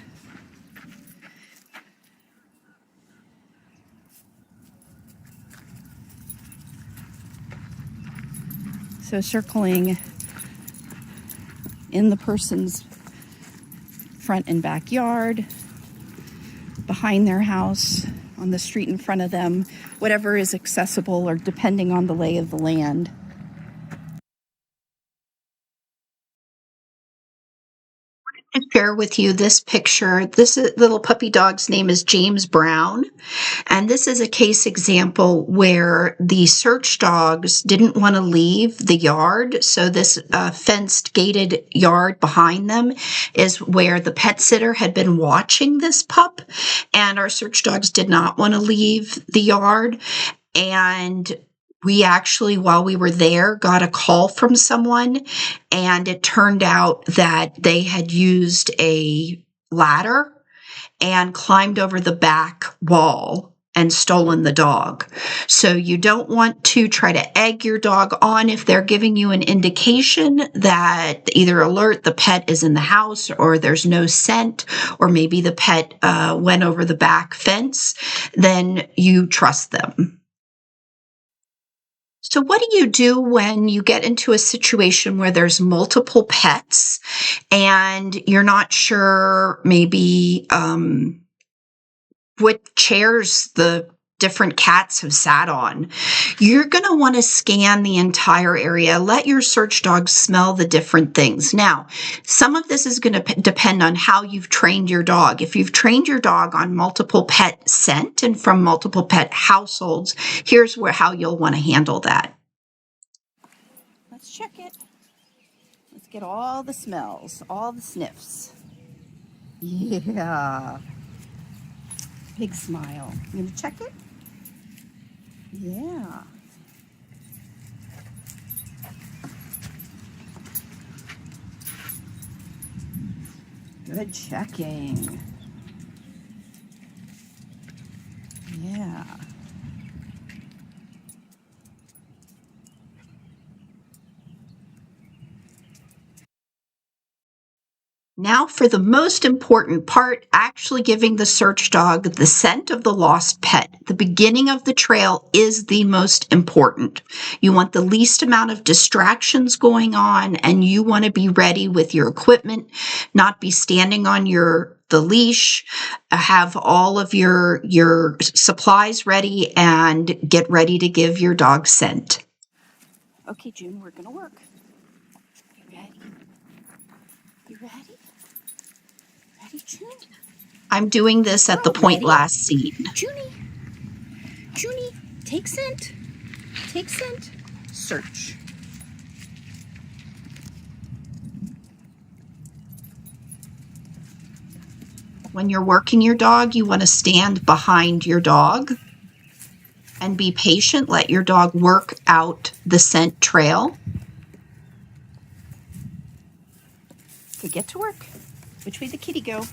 So circling in the person's front and backyard, behind their house, on the street in front of them, whatever is accessible or depending on the lay of the land. To share with you this picture. This little puppy dog's name is James Brown. And this is a case example where the search dogs didn't want to leave the yard. So this fenced gated yard behind them is where the pet sitter had been watching this pup. And our search dogs did not want to leave the yard. And we actually, while we were there, got a call from someone, and it turned out that they had used a ladder and climbed over the back wall and stolen the dog. So you don't want to try to egg your dog on if they're giving you an indication that either alert the pet is in the house or there's no scent, or maybe the pet went over the back fence, then you trust them. So what do you do when you get into a situation where there's multiple pets and you're not sure maybe what chairs the different cats have sat on? You're going to want to scan the entire area. Let your search dog smell the different things. Now, some of this is going to depend on how you've trained your dog. If you've trained your dog on multiple pet scent and from multiple pet households, here's how you'll want to handle that. Let's check it. Let's get all the smells, all the sniffs. Yeah. Big smile. You gonna check it? Yeah. Good checking. Yeah. Now for the most important part, actually giving the search dog the scent of the lost pet. The beginning of the trail is the most important. You want the least amount of distractions going on, and you want to be ready with your equipment, not be standing on the leash, have all of your supplies ready, and get ready to give your dog scent. Okay, June, we're gonna work. You ready? You ready? Ready, June? I'm doing this at the point last seen. Junie, take scent. Take scent. Search. When you're working your dog, you want to stand behind your dog and be patient. Let your dog work out the scent trail. Okay, get to work. Which way did the kitty go?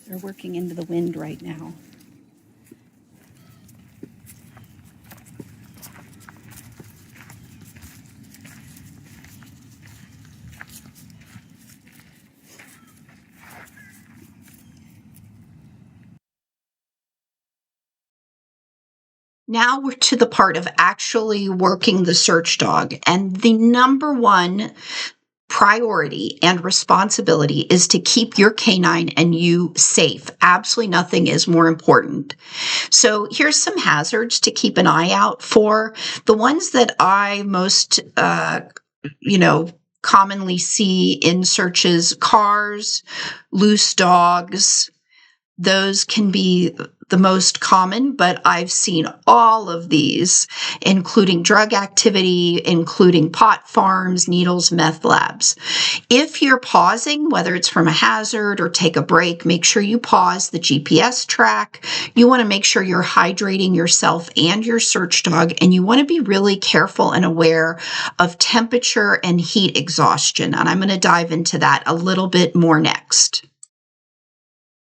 They're working into the wind right now. Now we're to the part of actually working the search dog. And the number one priority and responsibility is to keep your canine and you safe. Absolutely nothing is more important. So here's some hazards to keep an eye out for. The ones that I most, commonly see in searches: cars, loose dogs. Those can be the most common, but I've seen all of these, including drug activity, including pot farms, needles, meth labs. If you're pausing, whether it's from a hazard or take a break, make sure you pause the GPS track. You want to make sure you're hydrating yourself and your search dog, and you want to be really careful and aware of temperature and heat exhaustion. And I'm going to dive into that a little bit more next.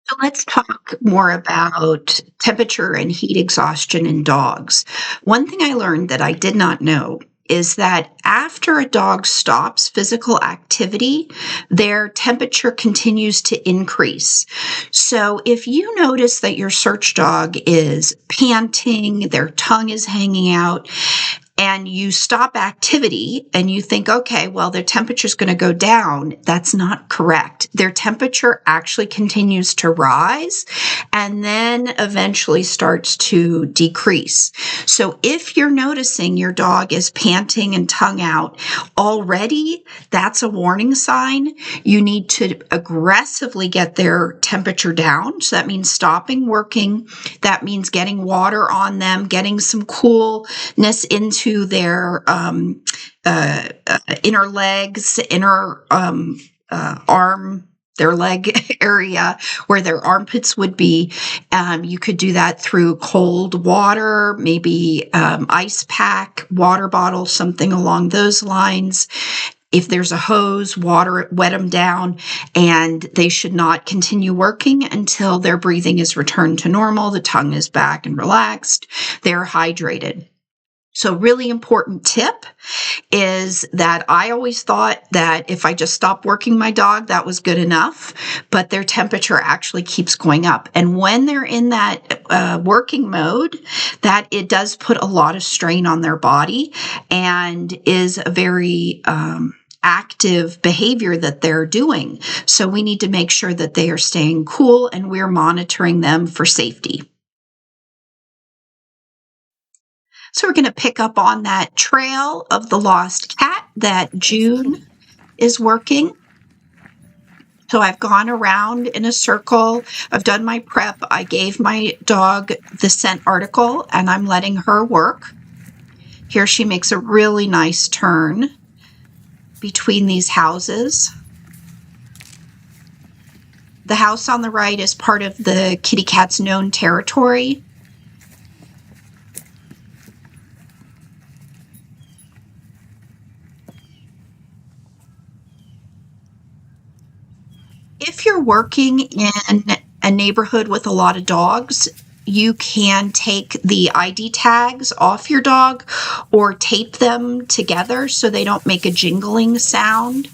So let's talk more about temperature and heat exhaustion in dogs. One thing I learned that I did not know is that after a dog stops physical activity, their temperature continues to increase. So if you notice that your search dog is panting, their tongue is hanging out, and you stop activity and you think, okay, well, their temperature is going to go down, that's not correct. Their temperature actually continues to rise and then eventually starts to decrease. So if you're noticing your dog is panting and tongue out already, that's a warning sign. You need to aggressively get their temperature down. So that means stopping working. That means getting water on them, getting some coolness into their inner legs, inner arm, their leg area where their armpits would be. You could do that through cold water, maybe ice pack, water bottle, something along those lines. If there's a hose, water it, wet them down, and they should not continue working until their breathing is returned to normal, the tongue is back and relaxed, they're hydrated. So really important tip is that I always thought that if I just stopped working my dog, that was good enough, but their temperature actually keeps going up. And when they're in that working mode, that it does put a lot of strain on their body and is a very active behavior that they're doing. So we need to make sure that they are staying cool and we're monitoring them for safety. So we're going to pick up on that trail of the lost cat that June is working. So I've gone around in a circle. I've done my prep. I gave my dog the scent article and I'm letting her work. Here she makes a really nice turn between these houses. The house on the right is part of the kitty cat's known territory. If you're working in a neighborhood with a lot of dogs, you can take the ID tags off your dog or tape them together so they don't make a jingling sound.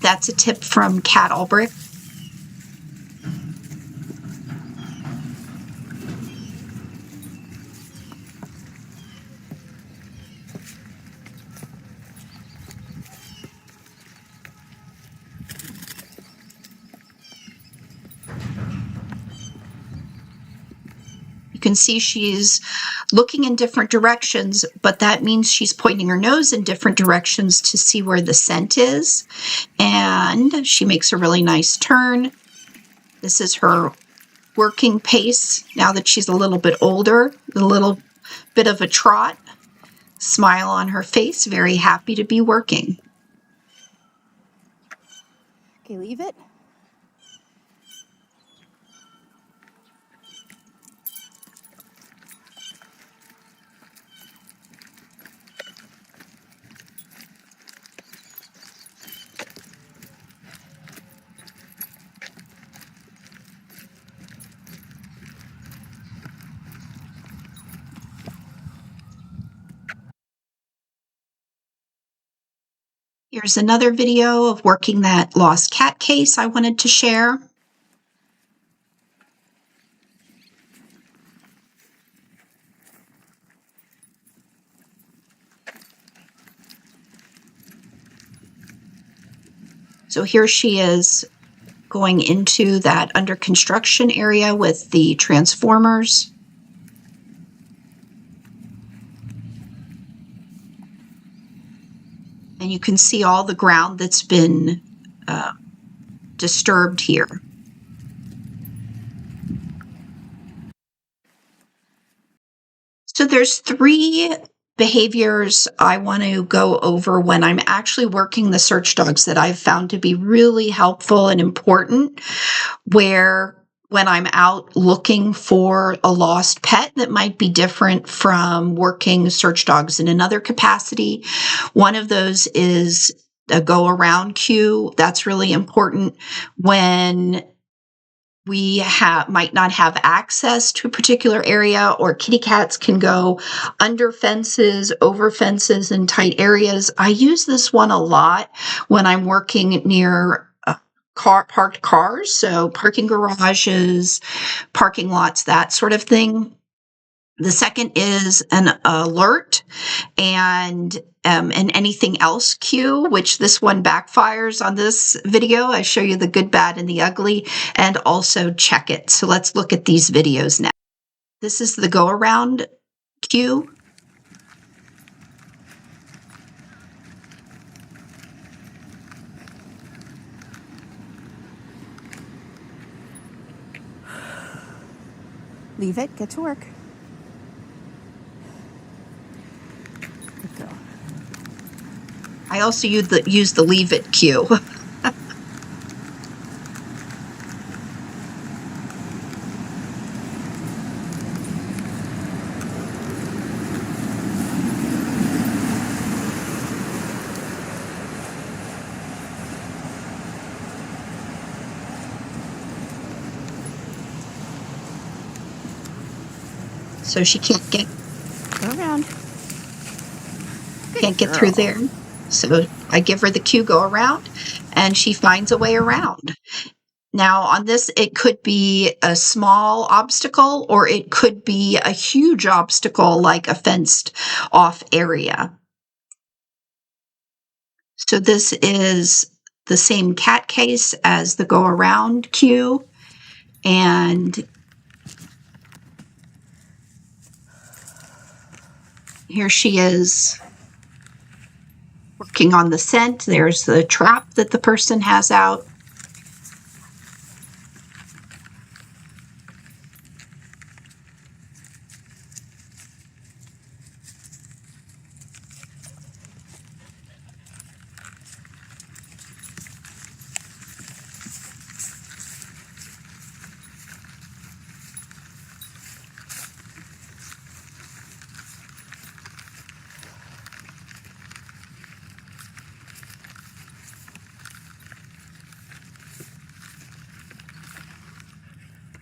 That's a tip from Kat Ulbrich. You can see she's looking in different directions, but that means she's pointing her nose in different directions to see where the scent is. And she makes a really nice turn. This is her working pace now that she's a little bit older, a little bit of a trot. Smile on her face, very happy to be working. Okay, leave it. Here's another video of working that lost cat case I wanted to share. So here she is going into that under construction area with the transformers. And you can see all the ground that's been disturbed here. So there's 3 behaviors I want to go over when I'm actually working the search dogs that I've found to be really helpful and important, where when I'm out looking for a lost pet that might be different from working search dogs in another capacity. One of those is a go around cue. That's really important when we might not have access to a particular area, or kitty cats can go under fences, over fences in tight areas. I use this one a lot when I'm working near parked cars, so parking garages, parking lots, that sort of thing. The second is an alert and an anything else cue, which this one backfires on this video. I show you the good, bad, and the ugly, and also check it. So let's look at these videos now. This is the go around cue. Leave it. Get to work. Good girl. I also use the leave it cue. So she can't get through there. So I give her the cue, go around, and she finds a way around. Now on this, it could be a small obstacle or it could be a huge obstacle like a fenced off area. So this is the same cat case as the go around cue, and here she is working on the scent. There's the trap that the person has out.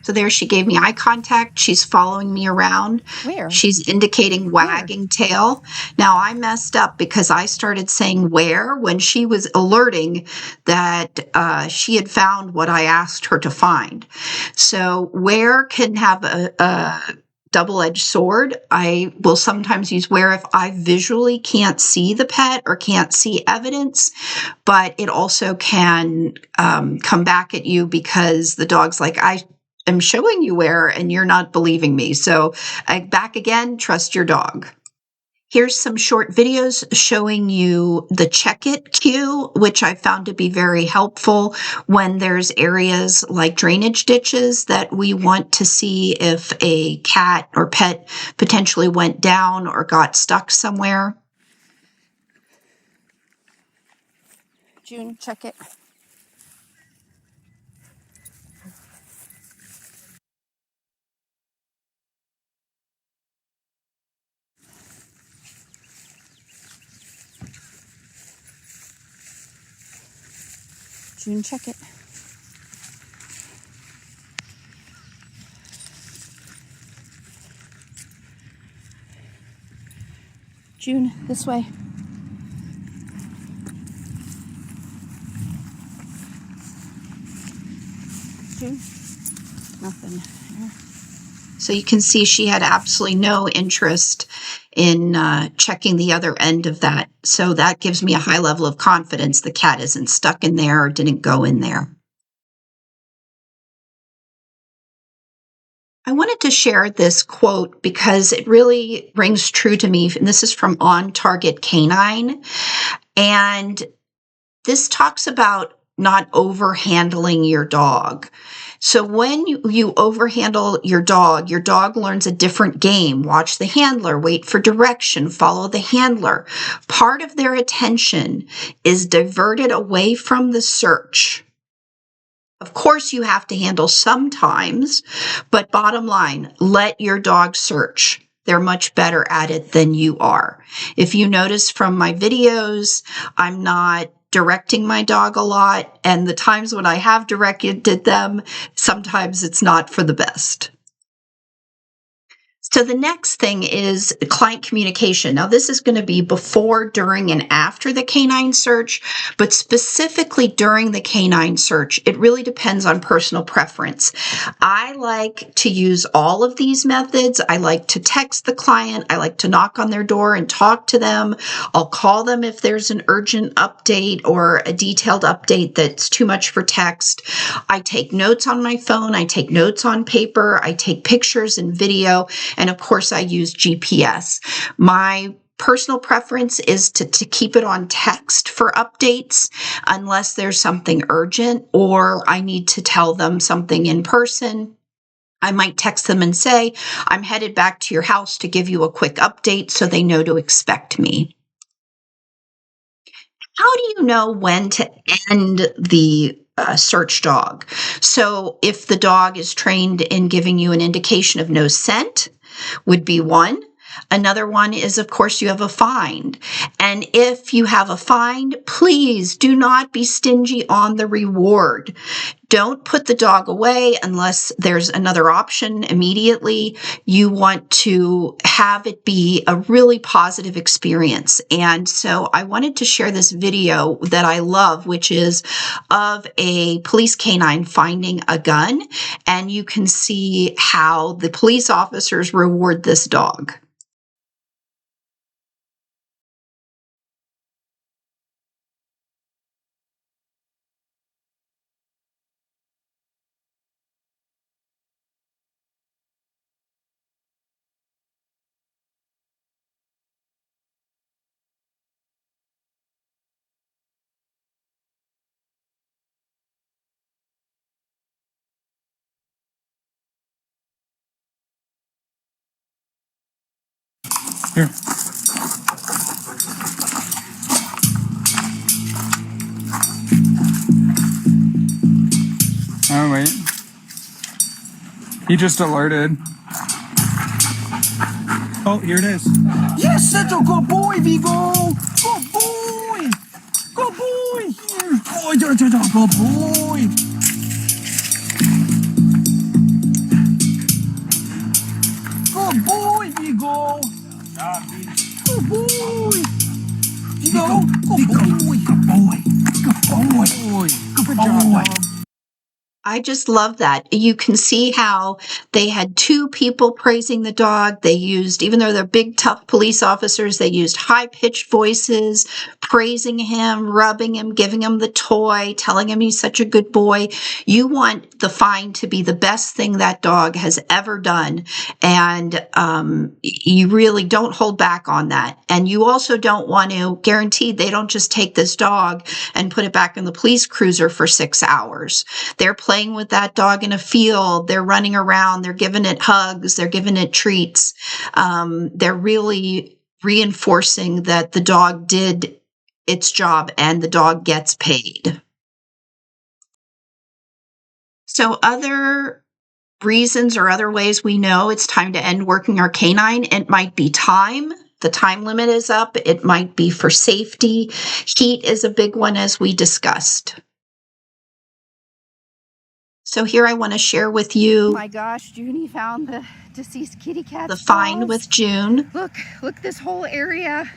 So there she gave me eye contact. She's following me around. Where? She's indicating wagging tail. Now I messed up because I started saying where when she was alerting that she had found what I asked her to find. So where can have a double-edged sword. I will sometimes use where if I visually can't see the pet or can't see evidence, but it also can come back at you because the dog's like, I am showing you where and you're not believing me. So back again, trust your dog. Here's some short videos showing you the check it cue, which I found to be very helpful when there's areas like drainage ditches that we want to see if a cat or pet potentially went down or got stuck somewhere. June, check it. June, check it. June, this way. June, nothing. So you can see she had absolutely no interest in checking the other end of that. So that gives me a high level of confidence the cat isn't stuck in there or didn't go in there. I wanted to share this quote because it really rings true to me. And this is from On Target Canine. And this talks about not overhandling your dog. So when you overhandle your dog learns a different game. Watch the handler, wait for direction, follow the handler. Part of their attention is diverted away from the search. Of course, you have to handle sometimes, but bottom line, let your dog search. They're much better at it than you are. If you notice from my videos, I'm not directing my dog a lot, and the times when I have directed them, sometimes it's not for the best. So the next thing is client communication. Now, this is going to be before, during, and after the canine search, but specifically during the canine search, it really depends on personal preference. I like to use all of these methods. I like to text the client. I like to knock on their door and talk to them. I'll call them if there's an urgent update or a detailed update that's too much for text. I take notes on my phone. I take notes on paper. I take pictures and video. And of course, I use GPS. My personal preference is to keep it on text for updates unless there's something urgent or I need to tell them something in person. I might text them and say, I'm headed back to your house to give you a quick update so they know to expect me. How do you know when to end the search dog? So if the dog is trained in giving you an indication of no scent, would be one. Another one is, of course, you have a find. And if you have a find, please do not be stingy on the reward. Don't put the dog away unless there's another option immediately. You want to have it be a really positive experience. And so I wanted to share this video that I love, which is of a police canine finding a gun. And you can see how the police officers reward this dog. Here. Oh, wait. He just alerted. Oh, here it is. Yes, that's a good boy, Vigo. Good boy. Good boy. Here. Good boy. Good boy. Good boy. Good boy. Good boy. I just love that. You can see how they had two people praising the dog. They used, even though they're big, tough police officers, they used high-pitched voices, praising him, rubbing him, giving him the toy, telling him he's such a good boy. You want the find to be the best thing that dog has ever done. And you really don't hold back on that. And you also don't want to guarantee they don't just take this dog and put it back in the police cruiser for 6 hours. They're playing with that dog in a field. They're running around. They're giving it hugs. They're giving it treats. They're really reinforcing that the dog did its job and the dog gets paid. So other reasons or other ways we know it's time to end working our canine, it might be time. The time limit is up. It might be for safety. Heat is a big one, as we discussed. So here I want to share with you. Oh my gosh, Junie found the deceased kitty cat's the find paws. with June. Look this whole area,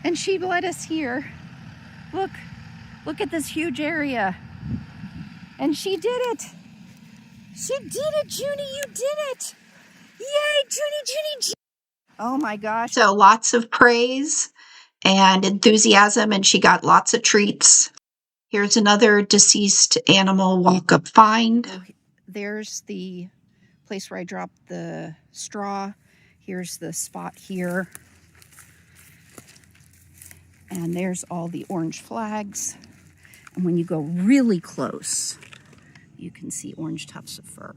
and she led us here. Look at this huge area, and she did it. She did it, Junie, you did it. Yay, Junie. Oh my gosh. So lots of praise and enthusiasm, and she got lots of treats. Here's another deceased animal walk-up find. Oh, there's the place where I dropped the straw. Here's the spot here. And there's all the orange flags. And when you go really close, you can see orange tufts of fur.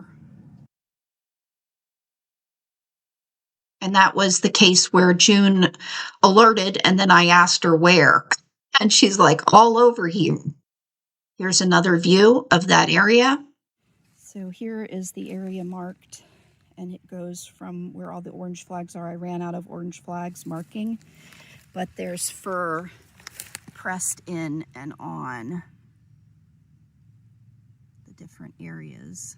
And that was the case where June alerted, and then I asked her where. And she's like, all over here. Here's another view of that area. So here is the area marked, and it goes from where all the orange flags are. I ran out of orange flags marking, but there's fur pressed in and on the different areas.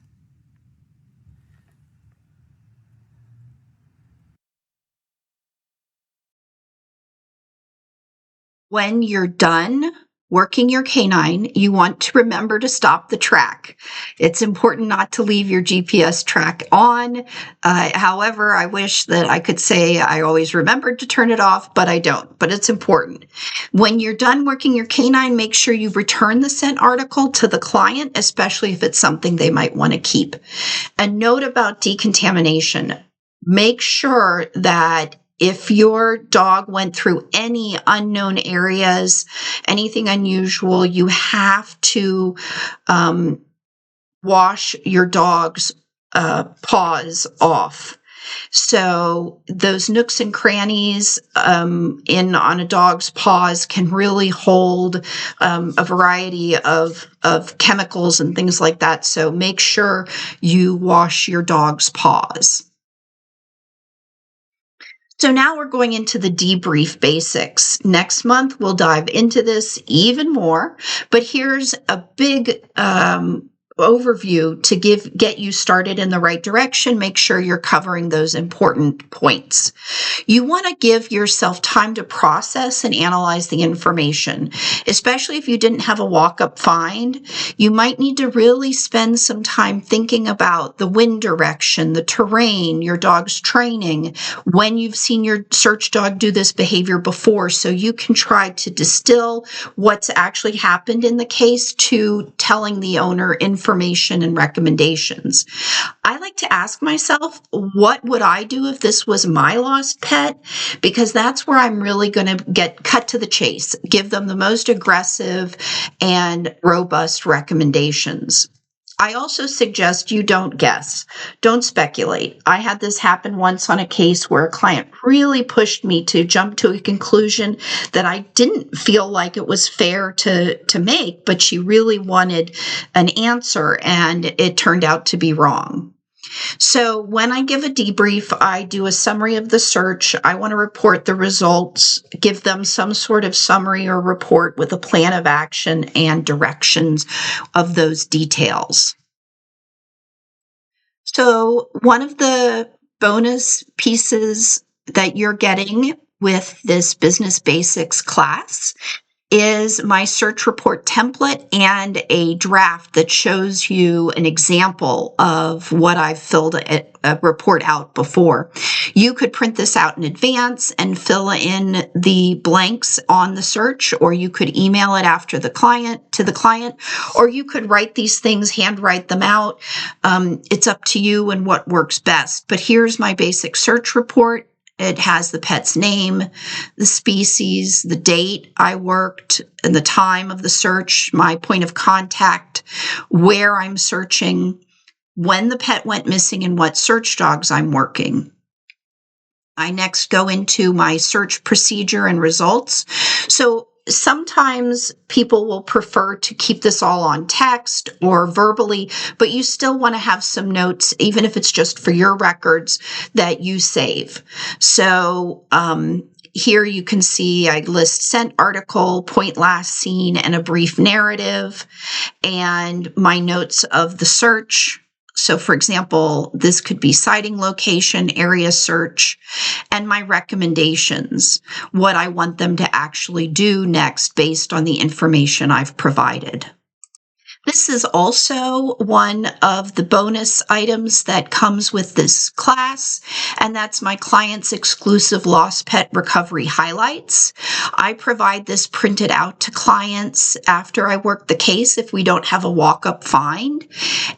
When you're done working your canine, you want to remember to stop the track. It's important not to leave your GPS track on. However, I wish that I could say I always remembered to turn it off, but I don't. But it's important. When you're done working your canine, make sure you return the scent article to the client, especially if it's something they might want to keep. A note about decontamination. Make sure that if your dog went through any unknown areas, anything unusual, you have to wash your dog's paws off. So those nooks and crannies on a dog's paws can really hold a variety of chemicals and things like that. So make sure you wash your dog's paws. So now we're going into the debrief basics. Next month, we'll dive into this even more, but here's a big overview to get you started in the right direction. Make sure you're covering those important points. You want to give yourself time to process and analyze the information, especially if you didn't have a walk-up find. You might need to really spend some time thinking about the wind direction, the terrain, your dog's training, when you've seen your search dog do this behavior before, so you can try to distill what's actually happened in the case to telling the owner information and recommendations. I like to ask myself, what would I do if this was my lost pet? Because that's where I'm really going to get cut to the chase, give them the most aggressive and robust recommendations. I also suggest you don't guess. Don't speculate. I had this happen once on a case where a client really pushed me to jump to a conclusion that I didn't feel like it was fair to make, but she really wanted an answer, and it turned out to be wrong. So when I give a debrief, I do a summary of the search. I want to report the results, give them some sort of summary or report with a plan of action and directions of those details. So one of the bonus pieces that you're getting with this Business Basics class is my search report template and a draft that shows you an example of what I've filled a report out before. You could print this out in advance and fill in the blanks on the search, or you could email it after to the client, or you could write these things, handwrite them out. It's up to you and what works best. But here's my basic search report. It has the pet's name, the species, the date I worked, and the time of the search, my point of contact, where I'm searching, when the pet went missing, and what search dogs I'm working. I next go into my search procedure and results. So sometimes people will prefer to keep this all on text or verbally, but you still want to have some notes, even if it's just for your records, that you save. So here you can see I list sent article, point last seen, and a brief narrative, and my notes of the search. So for example, this could be sighting location, area search, and my recommendations, what I want them to actually do next based on the information I've provided. This is also one of the bonus items that comes with this class, and that's my client's exclusive lost pet recovery highlights. I provide this printed out to clients after I work the case if we don't have a walk-up find.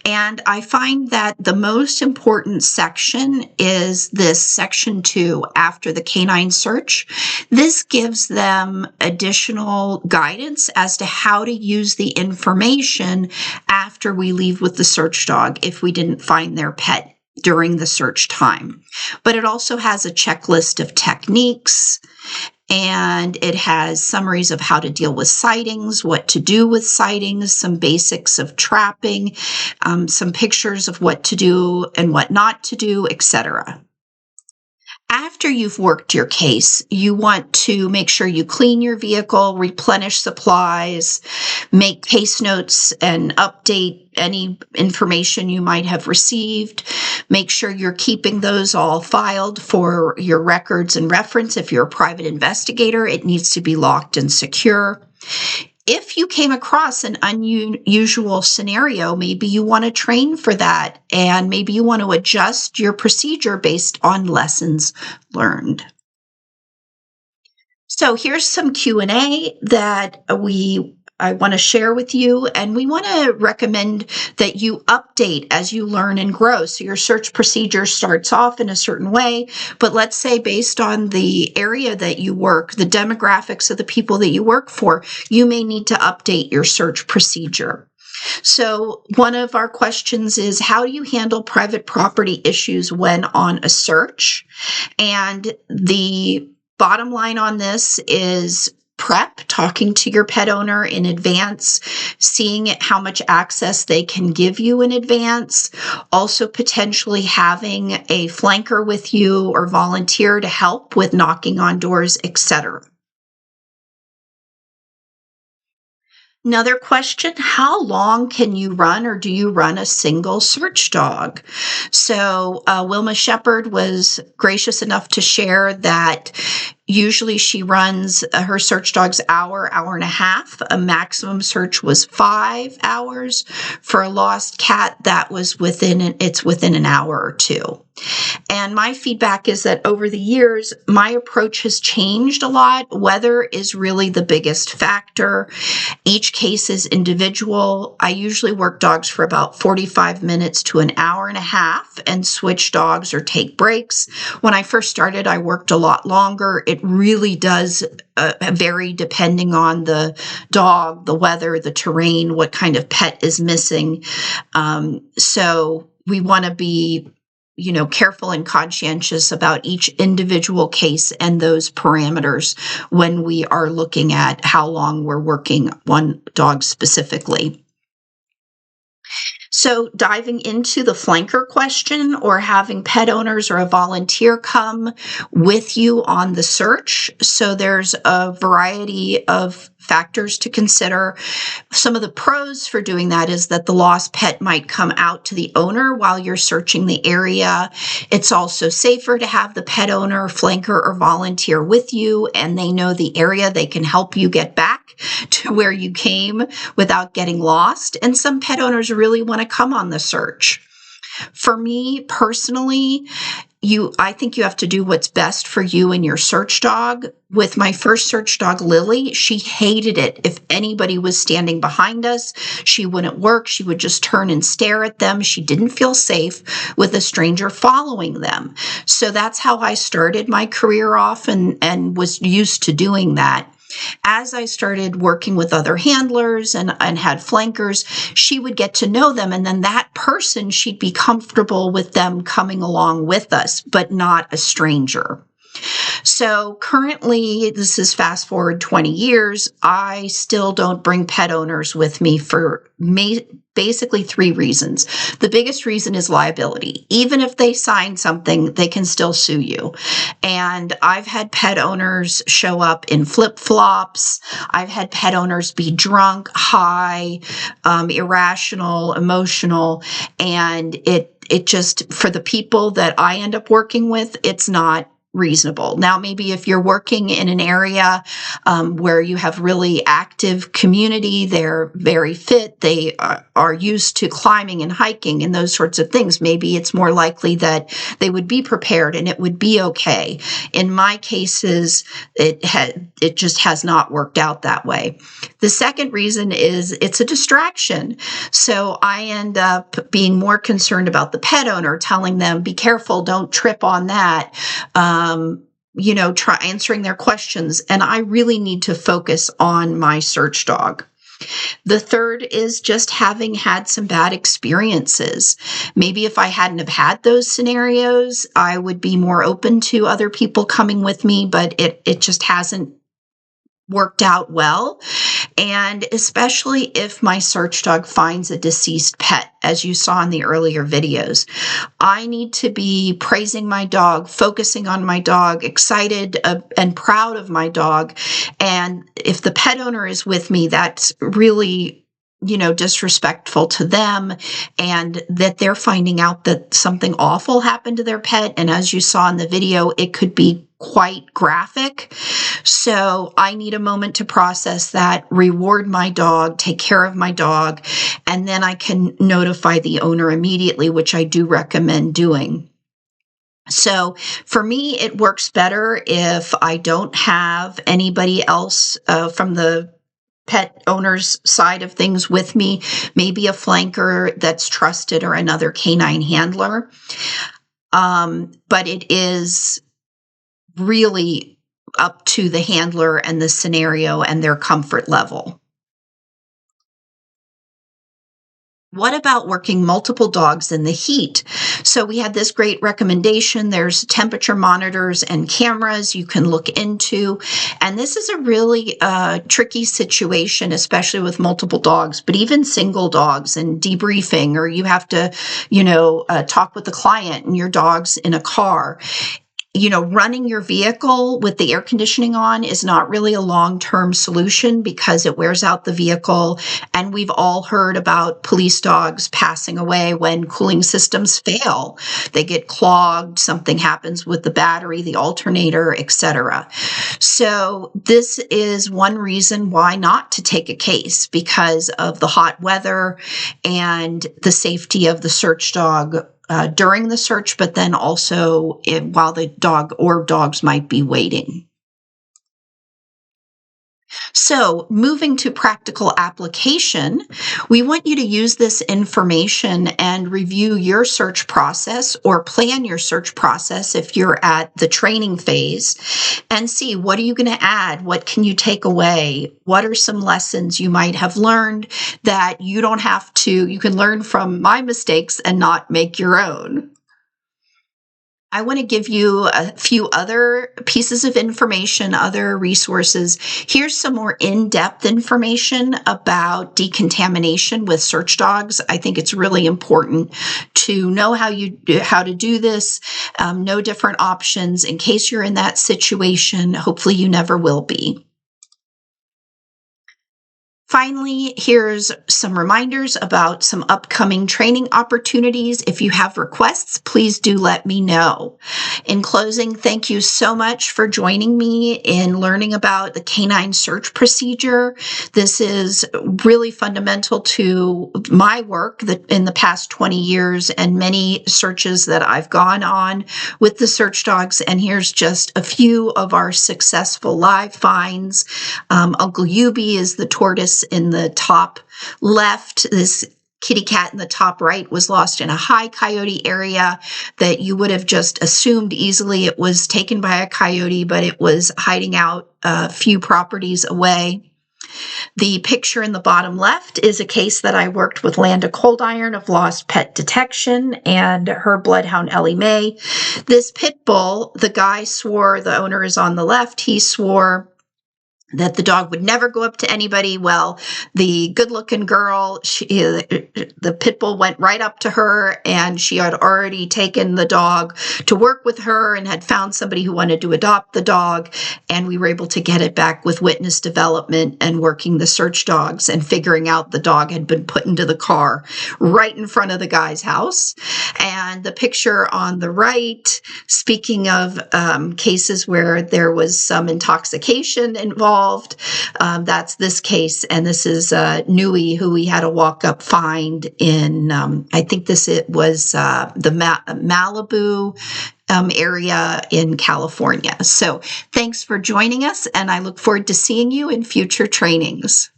And I find that the most important section is this section 2 after the canine search. This gives them additional guidance as to how to use the information after we leave with the search dog if we didn't find their pet during the search time. But it also has a checklist of techniques, and it has summaries of how to deal with sightings, what to do with sightings, some basics of trapping, some pictures of what to do and what not to do, etc. After you've worked your case, you want to make sure you clean your vehicle, replenish supplies, make case notes, and update any information you might have received. Make sure you're keeping those all filed for your records and reference. If you're a private investigator, it needs to be locked and secure. If you came across an unusual scenario, maybe you want to train for that, and maybe you want to adjust your procedure based on lessons learned. So here's some Q&A that I want to share with you, and we want to recommend that you update as you learn and grow. So your search procedure starts off in a certain way, but let's say based on the area that you work, the demographics of the people that you work for, you may need to update your search procedure. So one of our questions is, how do you handle private property issues when on a search? And the bottom line on this is prep, talking to your pet owner in advance, seeing how much access they can give you in advance, also potentially having a flanker with you or volunteer to help with knocking on doors, etc. Another question, how long can you run, or do you run a single search dog? So Wilma Shepherd was gracious enough to share that usually she runs her search dogs hour and a half. A maximum search was 5 hours. For a lost cat, that was within an hour or two. And my feedback is that over the years, my approach has changed a lot. Weather is really the biggest factor. Each case is individual. I usually work dogs for about 45 minutes to an hour and a half and switch dogs or take breaks. When I first started, I worked a lot longer. It really does vary depending on the dog, the weather, the terrain, what kind of pet is missing. So we want to be careful and conscientious about each individual case and those parameters when we are looking at how long we're working one dog specifically. So diving into the flanker question, or having pet owners or a volunteer come with you on the search. So there's a variety of factors to consider. Some of the pros for doing that is that the lost pet might come out to the owner while you're searching the area. It's also safer to have the pet owner, flanker, or volunteer with you, and they know the area. They can help you get back to where you came without getting lost. And some pet owners really want to come on the search. For me personally, I think you have to do what's best for you and your search dog. With my first search dog, Lily, she hated it. If anybody was standing behind us, she wouldn't work. She would just turn and stare at them. She didn't feel safe with a stranger following them. So that's how I started my career off and was used to doing that. As I started working with other handlers and had flankers, she would get to know them. And then that person, she'd be comfortable with them coming along with us, but not a stranger. So currently, this is fast forward 20 years, I still don't bring pet owners with me for basically 3 reasons. The biggest reason is liability. Even if they sign something, they can still sue you. And I've had pet owners show up in flip-flops. I've had pet owners be drunk, high, irrational, emotional, and it just, for the people that I end up working with, it's not reasonable. Now, maybe if you're working in an area where you have really active community, they're very fit, they are used to climbing and hiking and those sorts of things, maybe it's more likely that they would be prepared and it would be okay. In my cases, it just has not worked out that way. The second reason is it's a distraction. So I end up being more concerned about the pet owner, telling them, be careful, don't trip on that. Try answering their questions. And I really need to focus on my search dog. The third is just having had some bad experiences. Maybe if I hadn't have had those scenarios, I would be more open to other people coming with me, but it just hasn't worked out well. And especially if my search dog finds a deceased pet, as you saw in the earlier videos, I need to be praising my dog, focusing on my dog, excited and proud of my dog. And if the pet owner is with me, that's really disrespectful to them, and that they're finding out that something awful happened to their pet. And as you saw in the video, it could be quite graphic. So I need a moment to process that, reward my dog, take care of my dog, and then I can notify the owner immediately, which I do recommend doing. So for me, it works better if I don't have anybody else from the pet owner's side of things with me, maybe a flanker that's trusted or another canine handler. But it is really up to the handler and the scenario and their comfort level. What about working multiple dogs in the heat? So we had this great recommendation. There's temperature monitors and cameras you can look into. And this is a really tricky situation, especially with multiple dogs, but even single dogs and debriefing, or you have to, talk with the client and your dog's in a car. Running your vehicle with the air conditioning on is not really a long-term solution because it wears out the vehicle. And we've all heard about police dogs passing away when cooling systems fail. They get clogged, something happens with the battery, the alternator, etc. So this is one reason why not to take a case, because of the hot weather and the safety of the search dog during the search, but then also while the dog or dogs might be waiting. So moving to practical application, we want you to use this information and review your search process or plan your search process if you're at the training phase, and see what are you going to add? What can you take away? What are some lessons you might have learned that you don't have to, you can learn from my mistakes and not make your own? I want to give you a few other pieces of information, other resources. Here's some more in-depth information about decontamination with search dogs. I think it's really important to know how to do this, know different options in case you're in that situation. Hopefully you never will be. Finally, here's some reminders about some upcoming training opportunities. If you have requests, please do let me know. In closing, thank you so much for joining me in learning about the canine search procedure. This is really fundamental to my work in the past 20 years and many searches that I've gone on with the search dogs. And here's just a few of our successful live finds. Uncle Yubi is the tortoise in the top left. This kitty cat in the top right was lost in a high coyote area that you would have just assumed easily it was taken by a coyote, but it was hiding out a few properties away. The picture in the bottom left is a case that I worked with Landa Cold Iron of Lost Pet Detection and her bloodhound Ellie Mae. This pit bull, the guy swore, the owner is on the left, he swore that the dog would never go up to anybody. Well, the good-looking girl, the pit bull went right up to her, and she had already taken the dog to work with her and had found somebody who wanted to adopt the dog, and we were able to get it back with witness development and working the search dogs and figuring out the dog had been put into the car right in front of the guy's house. And the picture on the right, speaking of cases where there was some intoxication involved, that's this case, and this is Nui, who we had a walk-up find in, I think it was the Malibu area in California. So thanks for joining us, and I look forward to seeing you in future trainings.